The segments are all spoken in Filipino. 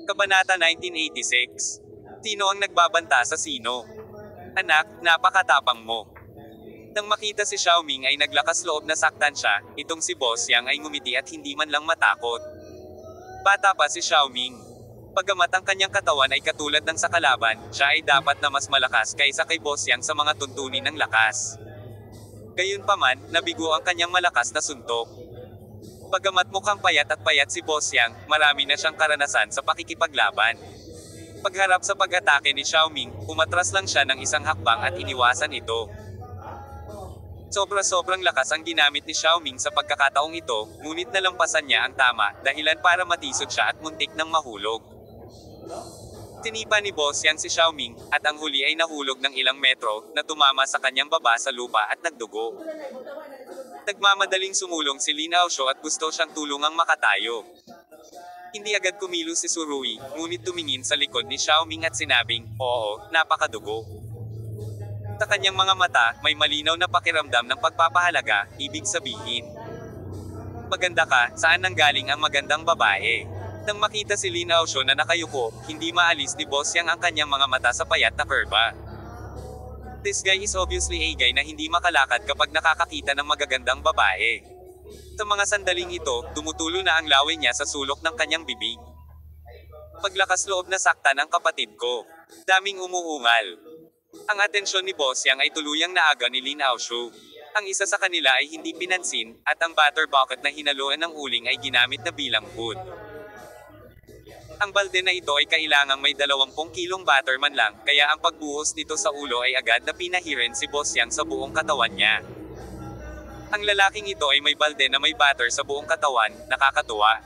Kabanata 1986. Sino ang nagbabanta sa sino? Anak, napakatapang mo. Nang makita si Xiaoming ay naglakas loob na saktan siya, itong si Boss Yang ay ngumiti at hindi man lang matakot. Bata pa si Xiaoming. Bagamat ang kanyang katawan ay katulad ng sa kalaban, siya ay dapat na mas malakas kaysa kay Boss Yang sa mga tuntunin ng lakas. Gayunpaman, nabigo ang kanyang malakas na suntok. Bagamat mukhang payat at payat si Boss Yang, marami na siyang karanasan sa pakikipaglaban. Pagharap sa pag-atake ni Xiaoming, umatras lang siya ng isang hakbang at iniwasan ito. Sobra-sobrang lakas ang ginamit ni Xiaoming sa pagkakataong ito, ngunit nalampasan niya ang tama, dahilan para matisod siya at muntik ng mahulog. Tinipa ni Boss Yang si Xiaoming, at ang huli ay nahulog ng ilang metro, na tumama sa kanyang baba sa lupa at nagdugo. Nagmamadaling sumulong si Lin Aoshu at gusto siyang tulungang makatayo. Hindi agad kumilos si Surui, ngunit tumingin sa likod ni Xiaoming at sinabing, "Oo, napakadugo." Sa kanyang mga mata, may malinaw na pakiramdam ng pagpapahalaga, ibig sabihin. "Maganda ka, saan nanggaling ang magandang babae?" Nang makita si Lin Aoshu na nakayuko, hindi maalis ni Boss Yang ang kanyang mga mata sa payat na kurba. This guy is obviously a guy na hindi makalakad kapag nakakakita ng magagandang babae. Sa mga sandaling ito, tumutulo na ang laway niya sa sulok ng kanyang bibig. Paglakas loob na saktan ang kapatid ko. Daming umuungal. Ang atensyon ni Boss Yang ay tuluyang naaga ni Lin Aoshu. Ang isa sa kanila ay hindi pinansin, at ang butter bucket na hinaluan ng uling ay ginamit na bilang hood. Ang balde na ito ay kailangang may 20 kilong butter man lang, kaya ang pagbuhos nito sa ulo ay agad na pinahirin si Boss Yang sa buong katawan niya. Ang lalaking ito ay may balde na may butter sa buong katawan, nakakatuwa.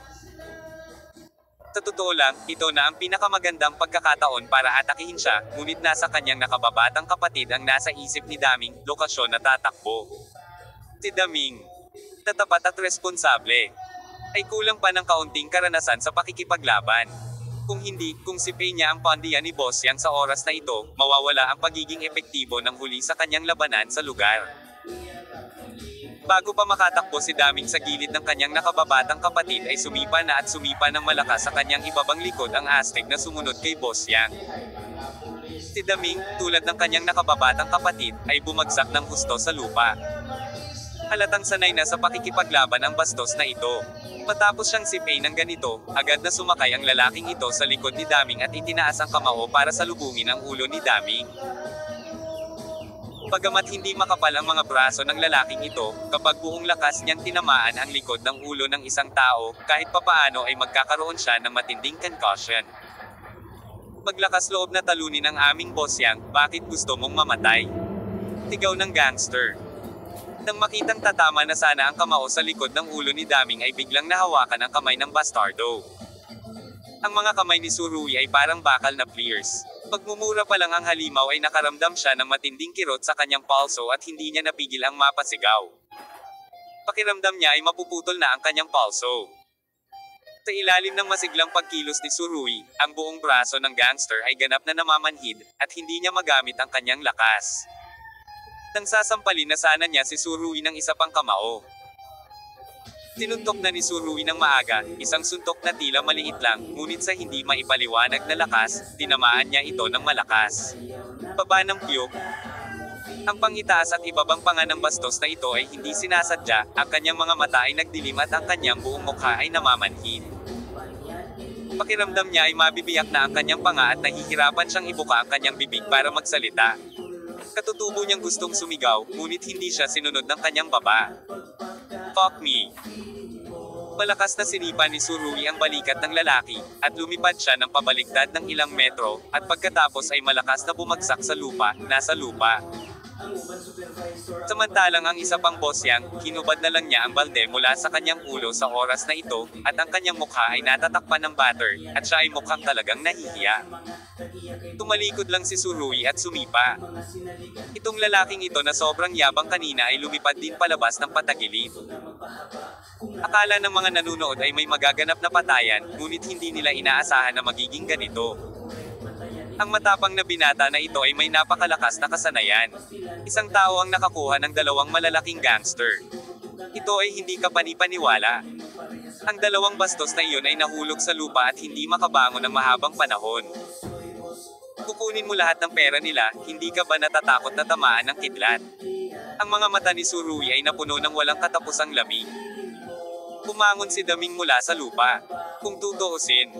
Sa totoo lang, ito na ang pinakamagandang pagkakataon para atakihin siya, ngunit nasa kanyang nakababatang kapatid ang nasa isip ni Daming, lokasyon na tatakbo. Si Daming, tatapat at responsable, ay kulang pa ng kaunting karanasan sa pakikipaglaban. Kung hindi, kung sipay niya ang pandiyan ni Boss Yang sa oras na ito, mawawala ang pagiging epektibo ng huli sa kanyang labanan sa lugar. Bago pa makatakbo si Daming sa gilid ng kanyang nakababatang kapatid ay sumipa na at sumipa ng malakas sa kanyang ibabang likod ang astig na sumunod kay Boss Yang. Si Daming, tulad ng kanyang nakababatang kapatid, ay bumagsak ng husto sa lupa. Halatang sanay na sa pakikipaglaban ang bastos na ito. Matapos siyang sipay ng ganito, agad na sumakay ang lalaking ito sa likod ni Daming at itinaas ang kamao para salubungin ang ulo ni Daming. Bagamat hindi makapal ang mga braso ng lalaking ito, kapag buong lakas niyang tinamaan ang likod ng ulo ng isang tao, kahit papaano ay magkakaroon siya ng matinding concussion. Maglakas loob na talunin ang aming Boss Yang, bakit gusto mong mamatay? Tigaw ng gangster. Nang makitang tatama na sana ang kamao sa likod ng ulo ni Daming ay biglang nahawakan ang kamay ng bastardo. Ang mga kamay ni Surui ay parang bakal na pliers. Pagmumura pa lang ang halimaw ay nakaramdam siya ng matinding kirot sa kanyang palso at hindi niya napigil ang mapasigaw. Pakiramdam niya ay mapuputol na ang kanyang palso. Sa ilalim ng masiglang pagkilos ni Surui, ang buong braso ng gangster ay ganap na namamanhid, at hindi niya magamit ang kanyang lakas. Nang sasampalin na sana niya si Surui ng isa pang kamao. Tinuntok na ni Surui ng maaga, isang suntok na tila maliit lang, ngunit sa hindi maipaliwanag na lakas, tinamaan niya ito ng malakas. Baba ng piyok. Ang pangitaas at ibabang panga ng bastos na ito ay hindi sinasadya, ang kanyang mga mata ay nagdilim at ang kanyang buong mukha ay namamanhid. Pakiramdam niya ay mabibiyak na ang kanyang panga at nahihirapan siyang ibuka ang kanyang bibig para magsalita. Katutubo niyang gustong sumigaw, ngunit hindi siya sinunod ng kanyang baba. Fuck me. Malakas na sinipa ni Surui ang balikat ng lalaki, at lumipad siya ng pabaliktad ng ilang metro, at pagkatapos ay malakas na bumagsak sa lupa, nasa lupa. Samantalang ang isa pang Boss Yang, hinubad na lang niya ang balde mula sa kanyang ulo sa oras na ito, at ang kanyang mukha ay natatakpan ng butter, at siya ay mukhang talagang nahihiya. Tumalikod lang si Surui at sumipa. Itong lalaking ito na sobrang yabang kanina ay lumipad din palabas ng patagilid. Akala ng mga nanunood ay may magaganap na patayan, ngunit hindi nila inaasahan na magiging ganito. Ang matapang na binata na ito ay may napakalakas na kasanayan. Isang tao ang nakakuha ng 2 malalaking gangster. Ito ay hindi ka panipaniwala. Ang dalawang bastos na iyon ay nahulog sa lupa at hindi makabangon ng mahabang panahon. Kukunin mo lahat ng pera nila, hindi ka ba natatakot na tamaan ng kidlat? Ang mga mata ni Surui ay napuno ng walang katapusang lamig. Pumangon si Daming mula sa lupa. Kung tutuusin,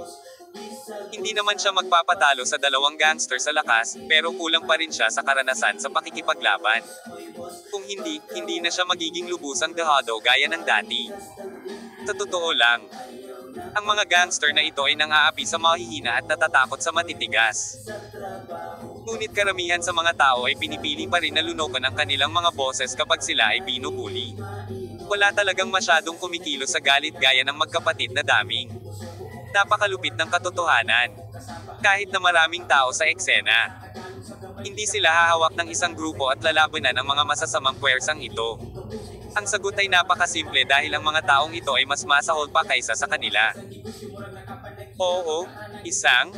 hindi naman siya magpapatalo sa dalawang gangster sa lakas, pero kulang pa rin siya sa karanasan sa pakikipaglaban. Kung hindi, hindi na siya magiging lubusang dehado gaya ng dati. Sa totoo lang, ang mga gangster na ito ay nang-aapi sa mahihina at natatakot sa matitigas. Ngunit karamihan sa mga tao ay pinipili pa rin na lunokan ang kanilang mga boses kapag sila ay binubuli. Wala talagang masyadong kumikilos sa galit gaya ng magkapatid na Daming. Napakalupit ng katotohanan. Kahit na maraming tao sa eksena, hindi sila hahawak ng isang grupo at lalabanan ang mga masasamang puwersang ito. Ang sagot ay napakasimple dahil ang mga taong ito ay mas masahol pa kaysa sa kanila. Oo, isang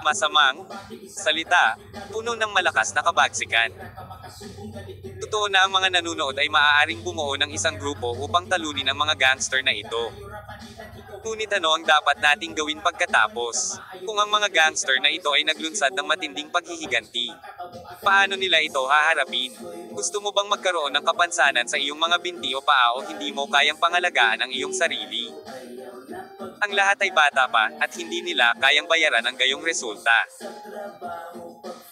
masamang salita, puno ng malakas na kabagsikan. Totoo na ang mga nanunood ay maaaring bumuo ng isang grupo upang talunin ang mga gangster na ito. Ngunit ano ang dapat nating gawin pagkatapos? Kung ang mga gangster na ito ay naglunsad ng matinding paghihiganti, paano nila ito haharapin? Gusto mo bang magkaroon ng kapansanan sa iyong mga binti o paa o hindi mo kayang pangalagaan ang iyong sarili? Ang lahat ay bata pa, at hindi nila kayang bayaran ang gayong resulta.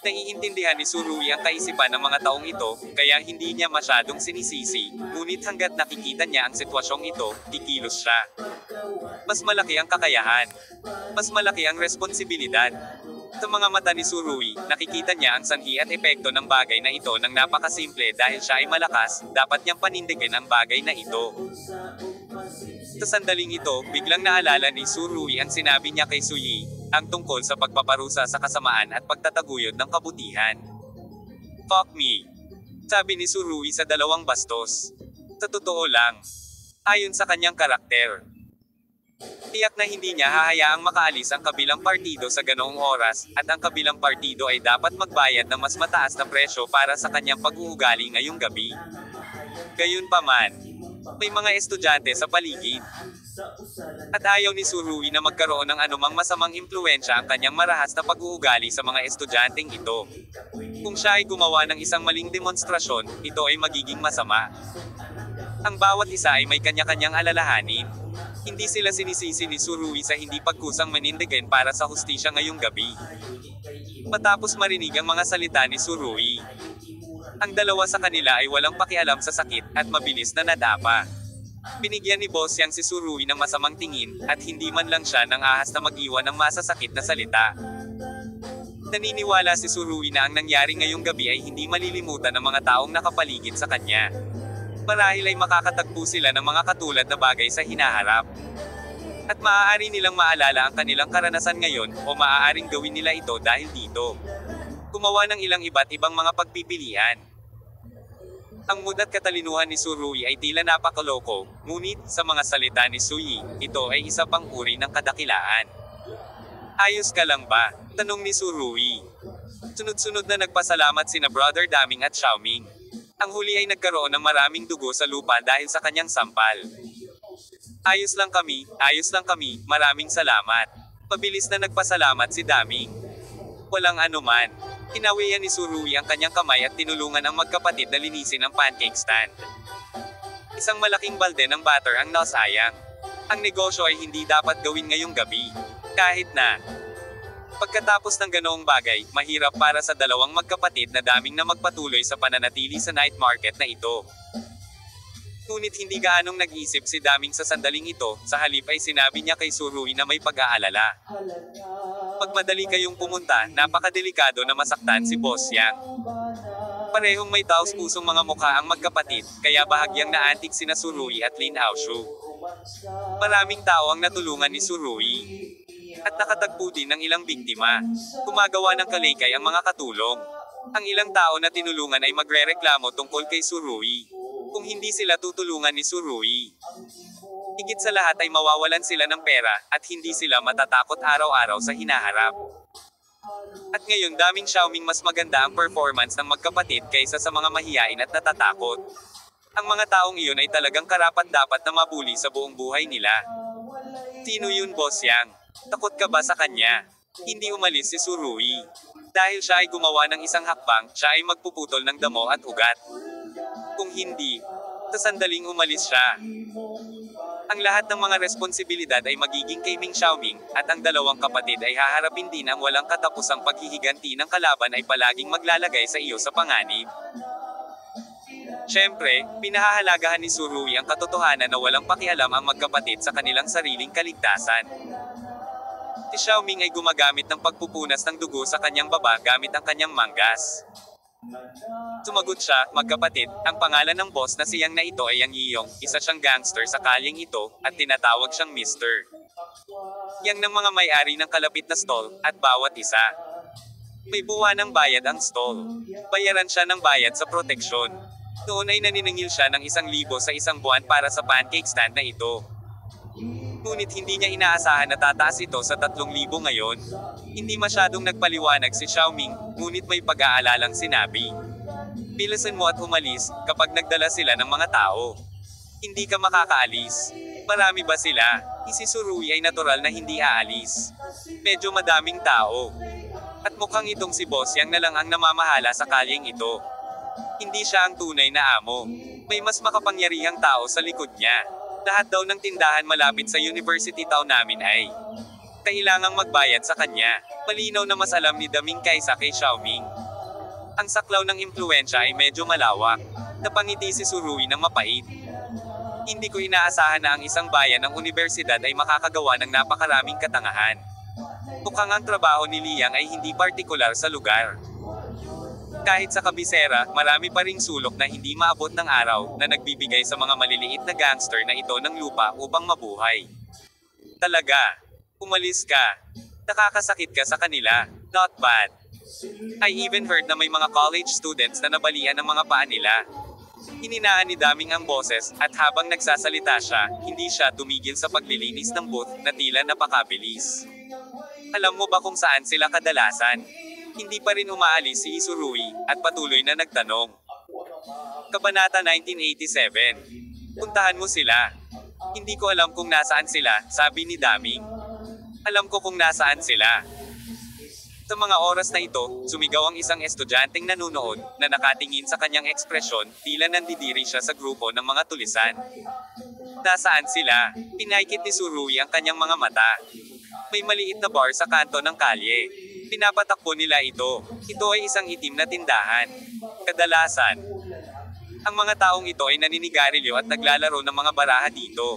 Naiintindihan ni Surui ang kaisipan ng mga taong ito, kaya hindi niya masyadong sinisisi, ngunit hanggat nakikita niya ang sitwasyong ito, kikilos siya. Mas malaki ang kakayahan. Mas malaki ang responsibilidad. Sa mga mata ni Surui, nakikita niya ang sanhi at epekto ng bagay na ito nang napakasimple dahil siya ay malakas, dapat niyang panindigin ang bagay na ito. Sa sandaling ito, biglang naalala ni Surui ang sinabi niya kay Suyi, ang tungkol sa pagpaparusa sa kasamaan at pagtataguyod ng kabutihan. Fuck me. Sabi ni Surui sa dalawang bastos. Sa totoo lang, ayon sa kanyang karakter, tiyak na hindi niya hahayaang makaalis ang kabilang partido sa ganoong oras, at ang kabilang partido ay dapat magbayad ng mas mataas na presyo para sa kanyang pag-uugali ngayong gabi. Gayunpaman, may mga estudyante sa paligid. At ayaw ni Surui na magkaroon ng anumang masamang impluwensya ang kanyang marahas na pag-uugali sa mga estudyanteng ito. Kung siya ay gumawa ng isang maling demonstrasyon, ito ay magiging masama. Ang bawat isa ay may kanya-kanyang alalahanin. Hindi sila sinisisi ni Surui sa hindi pagkusang manindigan para sa hustisya ngayong gabi. Matapos marinig ang mga salita ni Surui, ang dalawa sa kanila ay walang pakialam sa sakit at mabilis na nadapa. Binigyan ni Boss Yang si Surui ng masamang tingin, at hindi man lang siya nang ahas na mag-iwan ng masasakit na salita. Naniniwala si Surui na ang nangyari ngayong gabi ay hindi malilimutan ng mga taong nakapaligid sa kanya. Marahil ay makakatagpo sila ng mga katulad na bagay sa hinaharap. At maaari nilang maalala ang kanilang karanasan ngayon, o maaaring gawin nila ito dahil dito. Gumawa ng ilang iba't ibang mga pagpipilian. Ang mood at katalinuhan ni Surui ay tila napakaloko, ngunit, sa mga salita ni Suyi, ito ay isa pang uri ng kadakilaan. Ayos ka lang ba? Tanong ni Surui. Sunod-sunod na nagpasalamat sina Brother Daming at Xiaoming. Ang huli ay nagkaroon ng maraming dugo sa lupa dahil sa kanyang sampal. Ayos lang kami, maraming salamat. Pabilis na nagpasalamat si Daming. Walang anuman. Hinawian ni Surui ang kanyang kamay at tinulungan ang magkapatid na linisin ang pancake stand. Isang malaking balde ng batter ang nasayang. Ang negosyo ay hindi dapat gawin ngayong gabi. Kahit na, pagkatapos ng ganoong bagay, mahirap para sa dalawang magkapatid na Daming na magpatuloy sa pananatili sa night market na ito. Ngunit hindi gaanong nag-isip si Daming sa sandaling ito, sa halip ay sinabi niya kay Surui na may pag-aalala. Pagmadali kayong pumunta, napakadelikado na masaktan si Boss Yang. Parehong may taos-pusong mga mukha ang magkapatid, kaya bahagyang naantig sina Surui at Lin Aoshu. Maraming tao ang natulungan ni Surui. At nakatagpo din ng ilang biktima. Gumagawa ng kalaykay ang mga katulong. Ang ilang tao na tinulungan ay magrereklamo tungkol kay Surui. Kung hindi sila tutulungan ni Surui, higit sa lahat ay mawawalan sila ng pera, at hindi sila matatakot araw-araw sa hinaharap. At ngayon Daming Xiaoming mas maganda ang performance ng magkapatid kaysa sa mga mahiyain at natatakot. Ang mga taong iyon ay talagang karapat-dapat na mabuli sa buong buhay nila. Sino yun, Boss Yang? Takot ka ba sa kanya? Hindi umalis si Surui. Dahil siya ay gumawa ng isang hakbang, siya ay magpuputol ng damo at ugat. Kung hindi, sa sandaling umalis siya. Ang lahat ng mga responsibilidad ay magiging kay Ming Xiaoming, at ang dalawang kapatid ay haharapin din ang walang katapusang paghihiganti ng kalaban ay palaging maglalagay sa iyo sa panganib. Siyempre, pinahahalagahan ni Surui ang katotohanan na walang pakialam ang magkapatid sa kanilang sariling kaligtasan. Si Xiaoming ay gumagamit ng pagpupunas ng dugo sa kanyang baba gamit ang kanyang manggas. Sumagot siya, magkapatid, ang pangalan ng boss na siyang na ito ay Yang Yiyong, isa siyang gangster sa kalyeng ito, at tinatawag siyang Mr. Yang ng mga may-ari ng kalapit na stall, at bawat isa. May buwan ng bayad ang stall. Bayaran siya ng bayad sa proteksyon. Noon ay naniningil siya ng 1,000 sa isang buwan para sa pancake stand na ito. Ngunit hindi niya inaasahan na tataas ito sa 3,000 ngayon. Hindi masyadong nagpaliwanag si Xiaoming, ngunit may pag-aalalang sinabi. Bilisan mo at umalis, kapag nagdala sila ng mga tao. Hindi ka makakaalis. Marami ba sila? Si Surui ay natural na hindi aalis. Medyo madaming tao. At mukhang itong si Boss Yang na lang ang namamahala sa kalyeng ito. Hindi siya ang tunay na amo. May mas makapangyarihang tao sa likod niya. Lahat daw ng tindahan malapit sa University Town namin ay kailangang magbayad sa kanya. Malinaw na mas alam ni Daming kaysa kay Xiaoming. Ang saklaw ng impluwensya ay medyo malawak. Napangiti si Surui ng mapait. Hindi ko inaasahan na ang isang bayan ng universidad ay makakagawa ng napakaraming katangahan. Mukhang ang trabaho ni Liang ay hindi partikular sa lugar. Kahit sa kabisera, marami pa ring sulok na hindi maabot ng araw, na nagbibigay sa mga maliliit na gangster na ito ng lupa upang mabuhay. Talaga. Umalis ka. Nakakasakit ka sa kanila. Not bad. I even heard na may mga college students na nabalian ng mga paa nila. Hininaan ni Daming ang boses, at habang nagsasalita siya, hindi siya tumigil sa paglilinis ng booth, na tila napakabilis. Alam mo ba kung saan sila kadalasan? Hindi pa rin umaalis si Surui, at patuloy na nagtanong. Kabanata 1987. Puntahan mo sila. Hindi ko alam kung nasaan sila, sabi ni Daming. Alam ko kung nasaan sila. Sa mga oras na ito, sumigaw ang isang estudyanteng nanunood, na nakatingin sa kanyang ekspresyon, tila nandidiri siya sa grupo ng mga tulisan. Nasaan sila? Pinaikit ni Surui ang kanyang mga mata. May maliit na bar sa kanto ng kalye. Pinapatakbo nila ito. Ito ay isang itim na tindahan. Kadalasan, ang mga taong ito ay naninigarilyo at naglalaro ng mga baraha dito.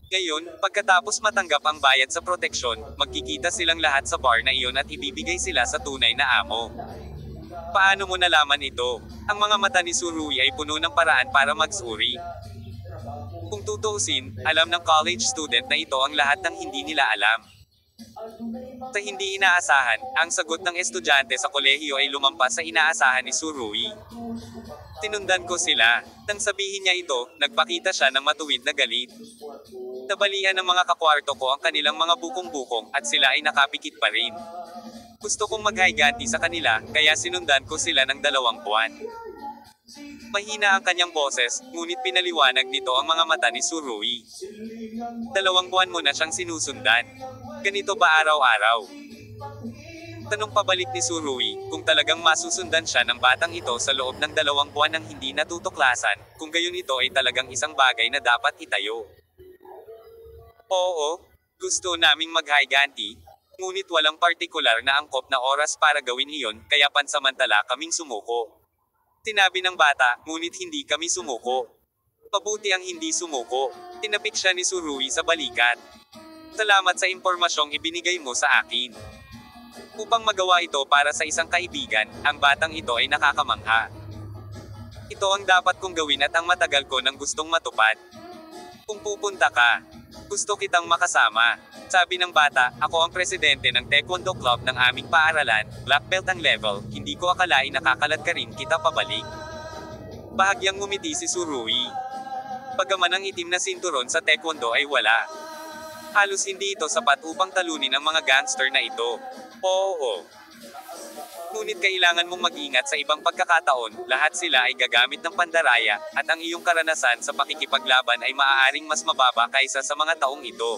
Ngayon, pagkatapos matanggap ang bayad sa proteksyon, magkikita silang lahat sa bar na iyon at ibibigay sila sa tunay na amo. Paano mo nalaman ito? Ang mga mata ni Surui ay puno ng paraan para magsuri. Kung tutuusin, alam ng college student na ito ang lahat ng hindi nila alam. Sa hindi inaasahan, ang sagot ng estudyante sa kolehiyo ay lumampas sa inaasahan ni Surui. Tinundan ko sila. Nang sabihin niya ito, nagpakita siya ng matuwid na galit. Nabalian ng mga kakwarto ko ang kanilang mga bukong-bukong, at sila ay nakapikit pa rin. Gusto kong maghayganti sa kanila, kaya sinundan ko sila ng 2 buwan. Mahina ang kanyang boses, ngunit pinaliwanag nito ang mga mata ni Surui. 2 buwan mo na siyang sinusundan. Ganito ba araw-araw? Tanong pabalik ni Surui, kung talagang masusundan siya ng batang ito sa loob ng 2 buwan ng hindi natutuklasan, kung gayon ito ay talagang isang bagay na dapat itayo. Oo, gusto naming maghayganti, ngunit walang partikular na angkop na oras para gawin iyon, kaya pansamantala kaming sumuko. Sinabi ng bata, ngunit hindi kami sumuko. Mabuti ang hindi sumuko. Tinapik siya ni Surui sa balikat. Salamat sa impormasyong ibinigay mo sa akin. Upang magawa ito para sa isang kaibigan, ang batang ito ay nakakamangha. Ito ang dapat kong gawin at ang matagal ko nang gustong matupad. Kung pupunta ka, gusto kitang makasama. Sabi ng bata, ako ang presidente ng Taekwondo Club ng aming paaralan, black belt ang level, hindi ko akalain nakakalat ka rin kita pabalik. Bahagyang ngumiti si Surui. Pagaman ang itim na sinturon sa Taekwondo ay wala. Halos hindi ito sapat upang talunin ang mga gangster na ito. Oo. Ngunit kailangan mong mag-ingat sa ibang pagkakataon, lahat sila ay gagamit ng pandaraya, at ang iyong karanasan sa pakikipaglaban ay maaaring mas mababa kaysa sa mga taong ito.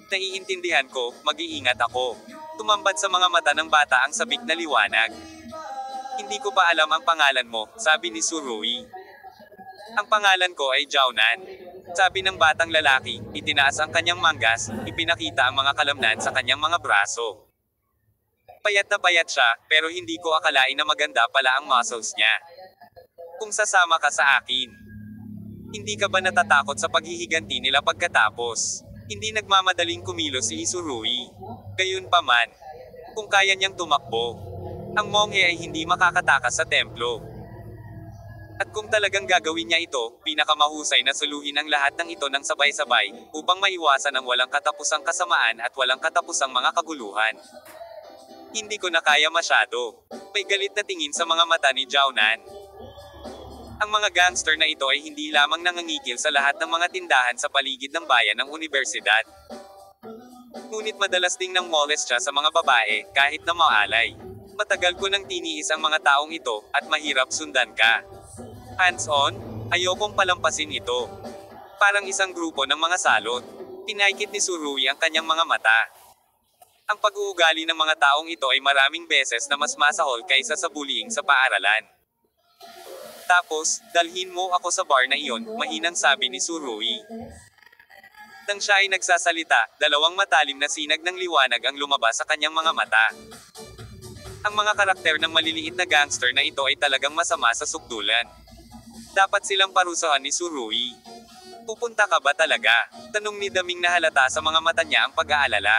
Naiintindihan ko, mag-iingat ako. Tumambad sa mga mata ng bata ang sabik na liwanag. Hindi ko pa alam ang pangalan mo, sabi ni Surui. Ang pangalan ko ay Jiaonan. Sabi ng batang lalaki, itinaas ang kanyang manggas, ipinakita ang mga kalamnan sa kanyang mga braso. Payat na payat siya, pero hindi ko akalain na maganda pala ang muscles niya. Kung sasama ka sa akin, hindi ka ba natatakot sa paghihiganti nila pagkatapos? Hindi nagmamadaling kumilos si Isurui. Gayunpaman, kung kaya niyang tumakbo, ang monghe ay hindi makakatakas sa templo. At kung talagang gagawin niya ito, pinakamahusay na suluhin ang lahat ng ito ng sabay-sabay, upang maiwasan ang walang katapusang kasamaan at walang katapusang mga kaguluhan. Hindi ko na kaya masyado. May galit na tingin sa mga mata ni Jiaonan. Ang mga gangster na ito ay hindi lamang nangangikil sa lahat ng mga tindahan sa paligid ng bayan ng universidad. Ngunit madalas ding nang molest siya sa mga babae, kahit na maalay. Matagal ko nang tiniis ang mga taong ito, at mahirap sundan ka. Hands-on, ayokong palampasin ito. Parang isang grupo ng mga salot. Pinaikit ni Surui ang kanyang mga mata. Ang pag-uugali ng mga taong ito ay maraming beses na mas masahol kaysa sa bullying sa paaralan. Tapos, dalhin mo ako sa bar na iyon, mahinang sabi ni Surui. Nang siya ay nagsasalita, dalawang matalim na sinag ng liwanag ang lumabas sa kanyang mga mata. Ang mga karakter ng maliliit na gangster na ito ay talagang masama sa sukdulan. Dapat silang parusahan ni Surui. Pupunta ka ba talaga? Tanong ni Daming na halata sa mga mata niya ang pag-aalala.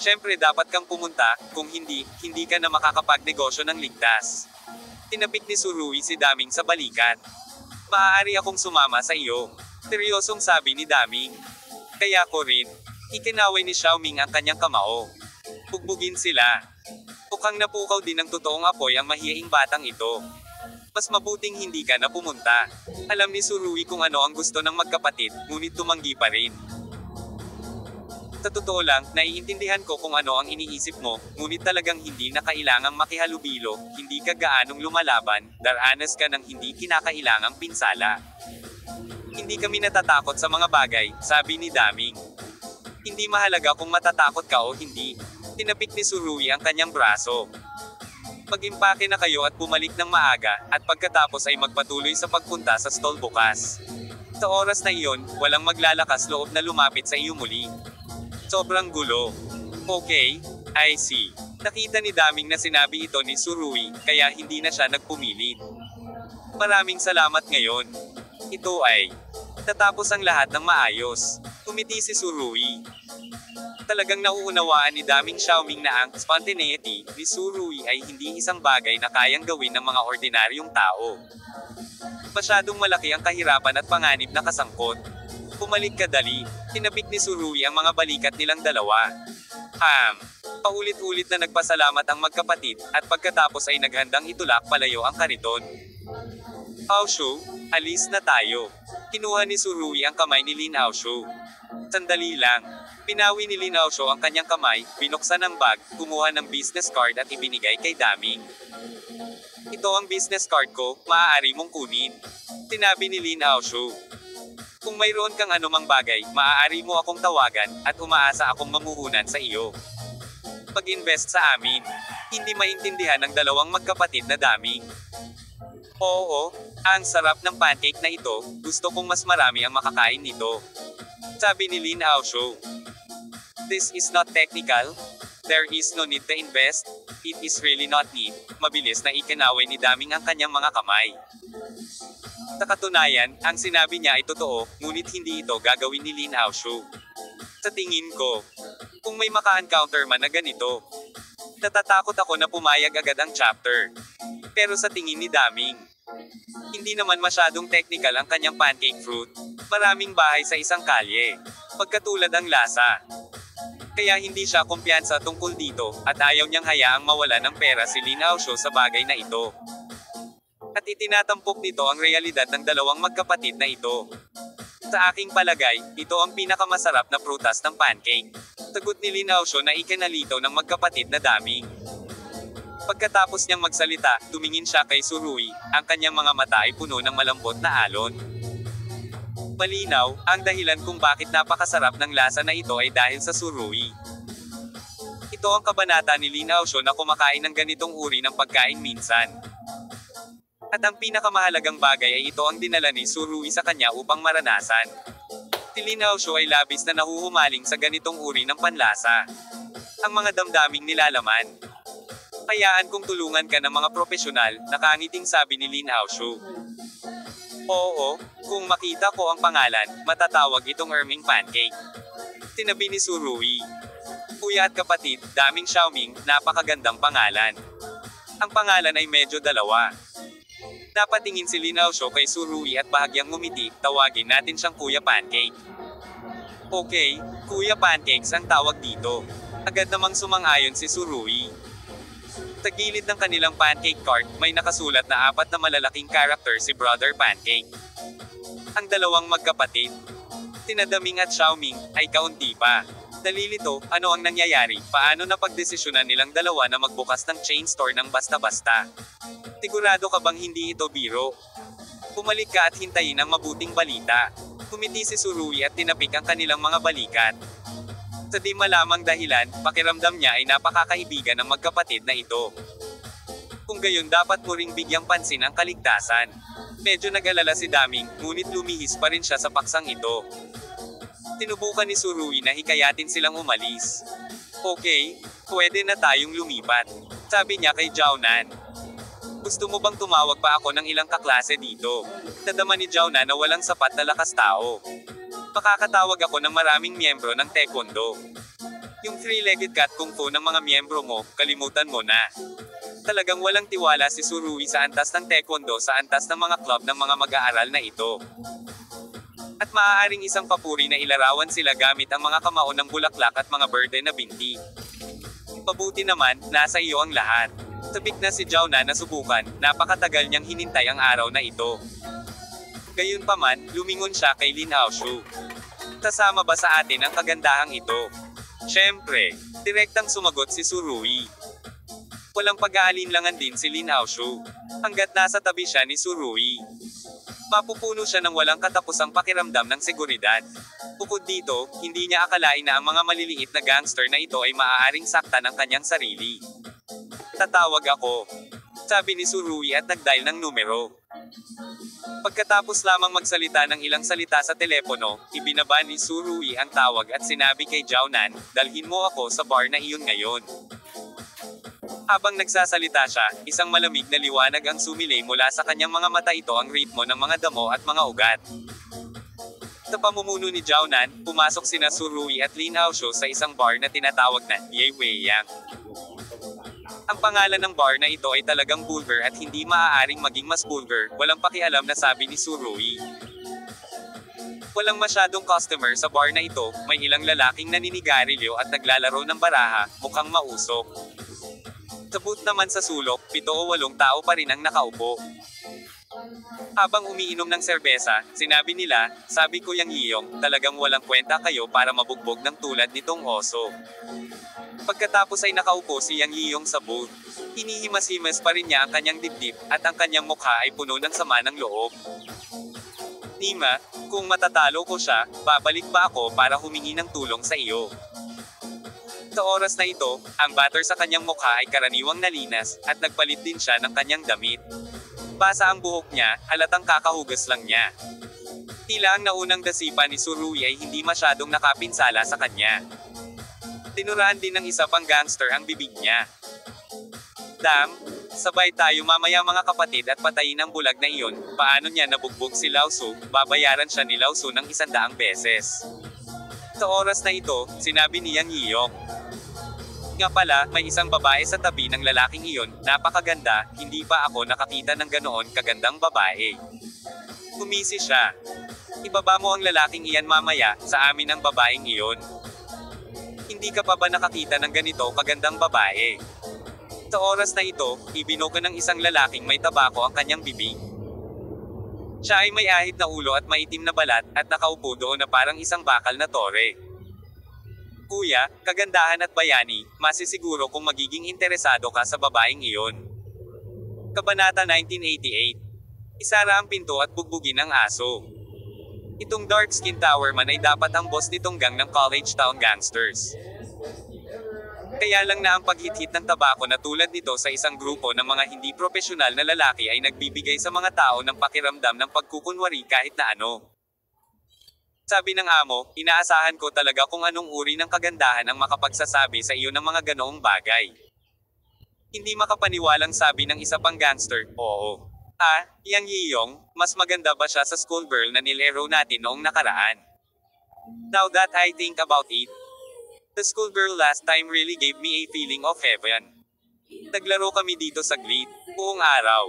Siyempre dapat kang pumunta, kung hindi, hindi ka na makakapagnegosyo ng ligtas. Tinapik ni Surui si Daming sa balikat. Maaari akong sumama sa iyo. Seryosong sabi ni Daming. Kaya ko rin. Ikinaway ni Xiaoming ang kanyang kamao. Bugbugin sila. Mukhang napukaw din ng totoong apoy ang mahiyaing batang ito. Mas mabuting hindi ka na pumunta. Alam ni Surui kung ano ang gusto ng magkapatid, ngunit tumanggi pa rin. Sa totoo lang, naiintindihan ko kung ano ang iniisip mo, ngunit talagang hindi na kailangang makihalubilo, hindi ka gaanong lumalaban, daranas ka ng hindi kinakailangang pinsala. Hindi kami natatakot sa mga bagay, sabi ni Daming. Hindi mahalaga kung matatakot ka o hindi. Tinapik ni Surui ang kanyang braso. Mag-impake na kayo at bumalik ng maaga, at pagkatapos ay magpatuloy sa pagpunta sa stall bukas. Sa oras na iyon, walang maglalakas loob na lumapit sa iyo muli. Sobrang gulo. Okay, I see. Nakita ni Daming na sinabi ito ni Surui, kaya hindi na siya nagpumilit. Maraming salamat ngayon. Ito ay tatapos ang lahat ng maayos. Tumiti si Surui. Talagang nauunawaan ni Daming Xiaoming na ang spontaneity ni Surui ay hindi isang bagay na kayang gawin ng mga ordinaryong tao. Masyadong malaki ang kahirapan at panganib na kasangkot. Pumalik ka dali. Tinapik ni Surui ang mga balikat nilang dalawa. Paulit-ulit na nagpasalamat ang magkapatid, at pagkatapos ay naghandang itulak palayo ang kariton. Aoshu, alis na tayo. Kinuha ni Surui ang kamay ni Lin Aoshu. Sandali lang. Pinawi ni Lin Aoshu ang kanyang kamay, binuksan ang bag, kumuha ng business card at ibinigay kay Daming. Ito ang business card ko, maaari mong kunin. Sinabi ni Lin Aoshu. Kung mayroon kang anumang bagay, maaari mo akong tawagan, at umaasa akong mamuhunan sa iyo. Pag-invest sa amin. Hindi maintindihan ng dalawang magkapatid na Daming. Oo, ang sarap ng pancake na ito, gusto kong mas marami ang makakain nito. Sabi ni Lin Aoshu. This is not technical. There is no need to invest. It is really not need. Mabilis na ikinaway ni Daming ang kanyang mga kamay. Sa katunayan, ang sinabi niya ay totoo, ngunit hindi ito gagawin ni Lin Aoshu. Sa tingin ko, kung may maka-encounter man na ganito, natatakot ako na pumayag agad ang chapter. Pero sa tingin ni Daming, hindi naman masyadong technical ang kanyang pancake fruit. Maraming bahay sa isang kalye. Pagkatulad ang lasa. Kaya hindi siya kumpiyansa tungkol dito, at ayaw niyang hayaang mawala ng pera si Lin Aoshu sa bagay na ito. At itinatampok nito ang realidad ng dalawang magkapatid na ito. Sa aking palagay, ito ang pinakamasarap na prutas ng pancake. Sagot ni Lin Aosho na ikinalito ng magkapatid na daming. Pagkatapos niyang magsalita, tumingin siya kay Surui, ang kanyang mga mata ay puno ng malambot na alon. Malinaw, ang dahilan kung bakit napakasarap ng lasa na ito ay dahil sa Surui. Ito ang kabanata ni Lin Aosho na kumakain ng ganitong uri ng pagkain minsan. At ang pinakamahalagang bagay ay ito ang dinala ni Surui sa kanya upang maranasan. Si Lin Aosho ay labis na nahuhumaling sa ganitong uri ng panlasa. Ang mga damdaming nilalaman. Hayaan kong tulungan ka ng mga profesional, nakangiting sabi ni Lin Aosho. Oo, kung makita ko ang pangalan, matatawag itong Erming Pancake. Tinabi ni Surui. Kuya at kapatid, daming Xiaoming, napakagandang pangalan. Ang pangalan ay medyo dalawa. Napatingin si Lin Aosho kay Surui at bahagyang ngumiti, tawagin natin siyang Kuya Pancake. Okay, Kuya Pancakes ang tawag dito. Agad namang sumang-ayon si Surui. Sa gilid ng kanilang pancake cart, may nakasulat na 4 na malalaking karakter si Brother Pancake. Ang dalawang magkapatid, sina Daming at Xiaoming, ay kaunti pa. Nalilito, ano ang nangyayari, paano napagdesisyonan nilang dalawa na magbukas ng chain store ng basta-basta? Sigurado ka bang hindi ito biro? Pumalik ka at hintayin ang mabuting balita. Kumiti si Surui at tinapik ang kanilang mga balikat. Sa di malamang dahilan, pakiramdam niya ay napakakaibigan ng magkapatid na ito. Kung gayon dapat mo ring bigyang pansin ang kaligtasan. Medyo nag-alala si Daming, ngunit lumihis pa rin siya sa paksang ito. Tinubukan ni Surui na hikayatin silang umalis. Okay, pwede na tayong lumipat. Sabi niya kay Jiaonan. Gusto mo bang tumawag pa ako ng ilang kaklase dito? Nadama ni Jiaonan na walang sapat na lakas tao. Makakatawag ako ng maraming miyembro ng Taekwondo. Yung three-legged cat kung fu ng mga miyembro mo, kalimutan mo na. Talagang walang tiwala si Surui sa antas ng Taekwondo sa antas ng mga club ng mga mag-aaral na ito. At maaaring isang papuri na ilarawan sila gamit ang mga kamao ng bulaklak at mga berde na binti. Pabuti naman, nasa iyo ang lahat. Sabik na si Jiaonan na subukan, napakatagal niyang hinintay ang araw na ito. Gayunpaman, lumingon siya kay Lin Aosho. Kasama ba sa atin ang kagandahang ito? Siyempre, direktang sumagot si Surui. Walang pag-aalinlangan din si Lin Aosho. Hanggat nasa tabi siya ni Surui. Mapupuno siya ng walang katapusang pakiramdam ng seguridad. Bukod dito, hindi niya akalain na ang mga maliliit na gangster na ito ay maaaring saktan ang kanyang sarili. Tatawag ako. Sabi ni Surui at nag-dial ng numero. Pagkatapos lamang magsalita ng ilang salita sa telepono, ibinaba ni Surui ang tawag at sinabi kay Jiaonan, dalhin mo ako sa bar na iyon ngayon. Habang nagsasalita siya, isang malamig na liwanag ang sumilay mula sa kanyang mga mata. Ito ang ritmo ng mga damo at mga ugat. Sa pamumuno ni Jiaonan, pumasok sina Surui at Lin Aosho sa isang bar na tinatawag na Ye Wei Yang. Ang pangalan ng bar na ito ay talagang vulgar at hindi maaaring maging mas vulgar, walang pakialam na sabi ni Surui. Walang masyadong customer sa bar na ito, may ilang lalaking naninigarilyo at naglalaro ng baraha, mukhang mausok. Sa booth naman sa sulok, 7 o 8 tao pa rin ang nakaupo. Habang umiinom ng serbesa, sinabi nila, sabi ko Yang Yiyong, talagang walang kwenta kayo para mabugbog ng tulad nitong oso. Pagkatapos ay nakaupo si Yang Yiyong sa booth. Hinihimas-himas pa rin niya ang kanyang dibdib, at ang kanyang mukha ay puno ng sama ng loob. Nima, kung matatalo ko siya, babalik pa ako para humingi ng tulong sa iyo. Sa oras na ito, ang batter sa kanyang mukha ay karaniwang nalinas, at nagpalit din siya ng kanyang damit. Basa ang buhok niya, halatang kakahugas lang niya. Tila ang naunang dasipa ni Surui ay hindi masyadong nakapinsala sa kanya. Tinuraan din ng isa pang gangster ang bibig niya. Dam, sabay tayo mamaya mga kapatid at patayin ang bulag na iyon. Paano niya nabugbog si Lao Su, babayaran siya ni Lao Su ng 100 beses. Sa oras na ito, sinabi ni Yang Yiyong. Nga pala, may isang babae sa tabi ng lalaking iyon, napakaganda, hindi pa ako nakakita ng ganoon kagandang babae. Kumisi siya. Ibaba mo ang lalaking iyan mamaya, sa amin ang babaeng iyon. Hindi ka pa ba nakakita ng ganito kagandang babae? Sa oras na ito, ibinuka ng isang lalaking may tabako ang kanyang bibig. Siya ay may ahit na ulo at maitim na balat, at nakaupo doon na parang isang bakal na tore. Kuya, kagandahan at bayani, masisiguro kung magiging interesado ka sa babaeng iyon. Kabanata 1988. Isara ang pinto at bugbugin ang aso. Itong dark skin towerman ay dapat ang boss nitong gang ng college town gangsters. Kaya lang na ang paghit-hit ng tabako na tulad nito sa isang grupo ng mga hindi profesional na lalaki ay nagbibigay sa mga tao ng pakiramdam ng pagkukunwari kahit na ano. Sabi ng amo, inaasahan ko talaga kung anong uri ng kagandahan ang makapagsasabi sa iyo ng mga ganoong bagay. Hindi makapaniwalang sabi ng isa pang gangster, oo. Yang Yiyong, mas maganda ba siya sa schoolgirl na nilero natin noong nakaraan? Now that I think about it, the schoolgirl last time really gave me a feeling of heaven. Naglaro kami dito saglit, buong araw.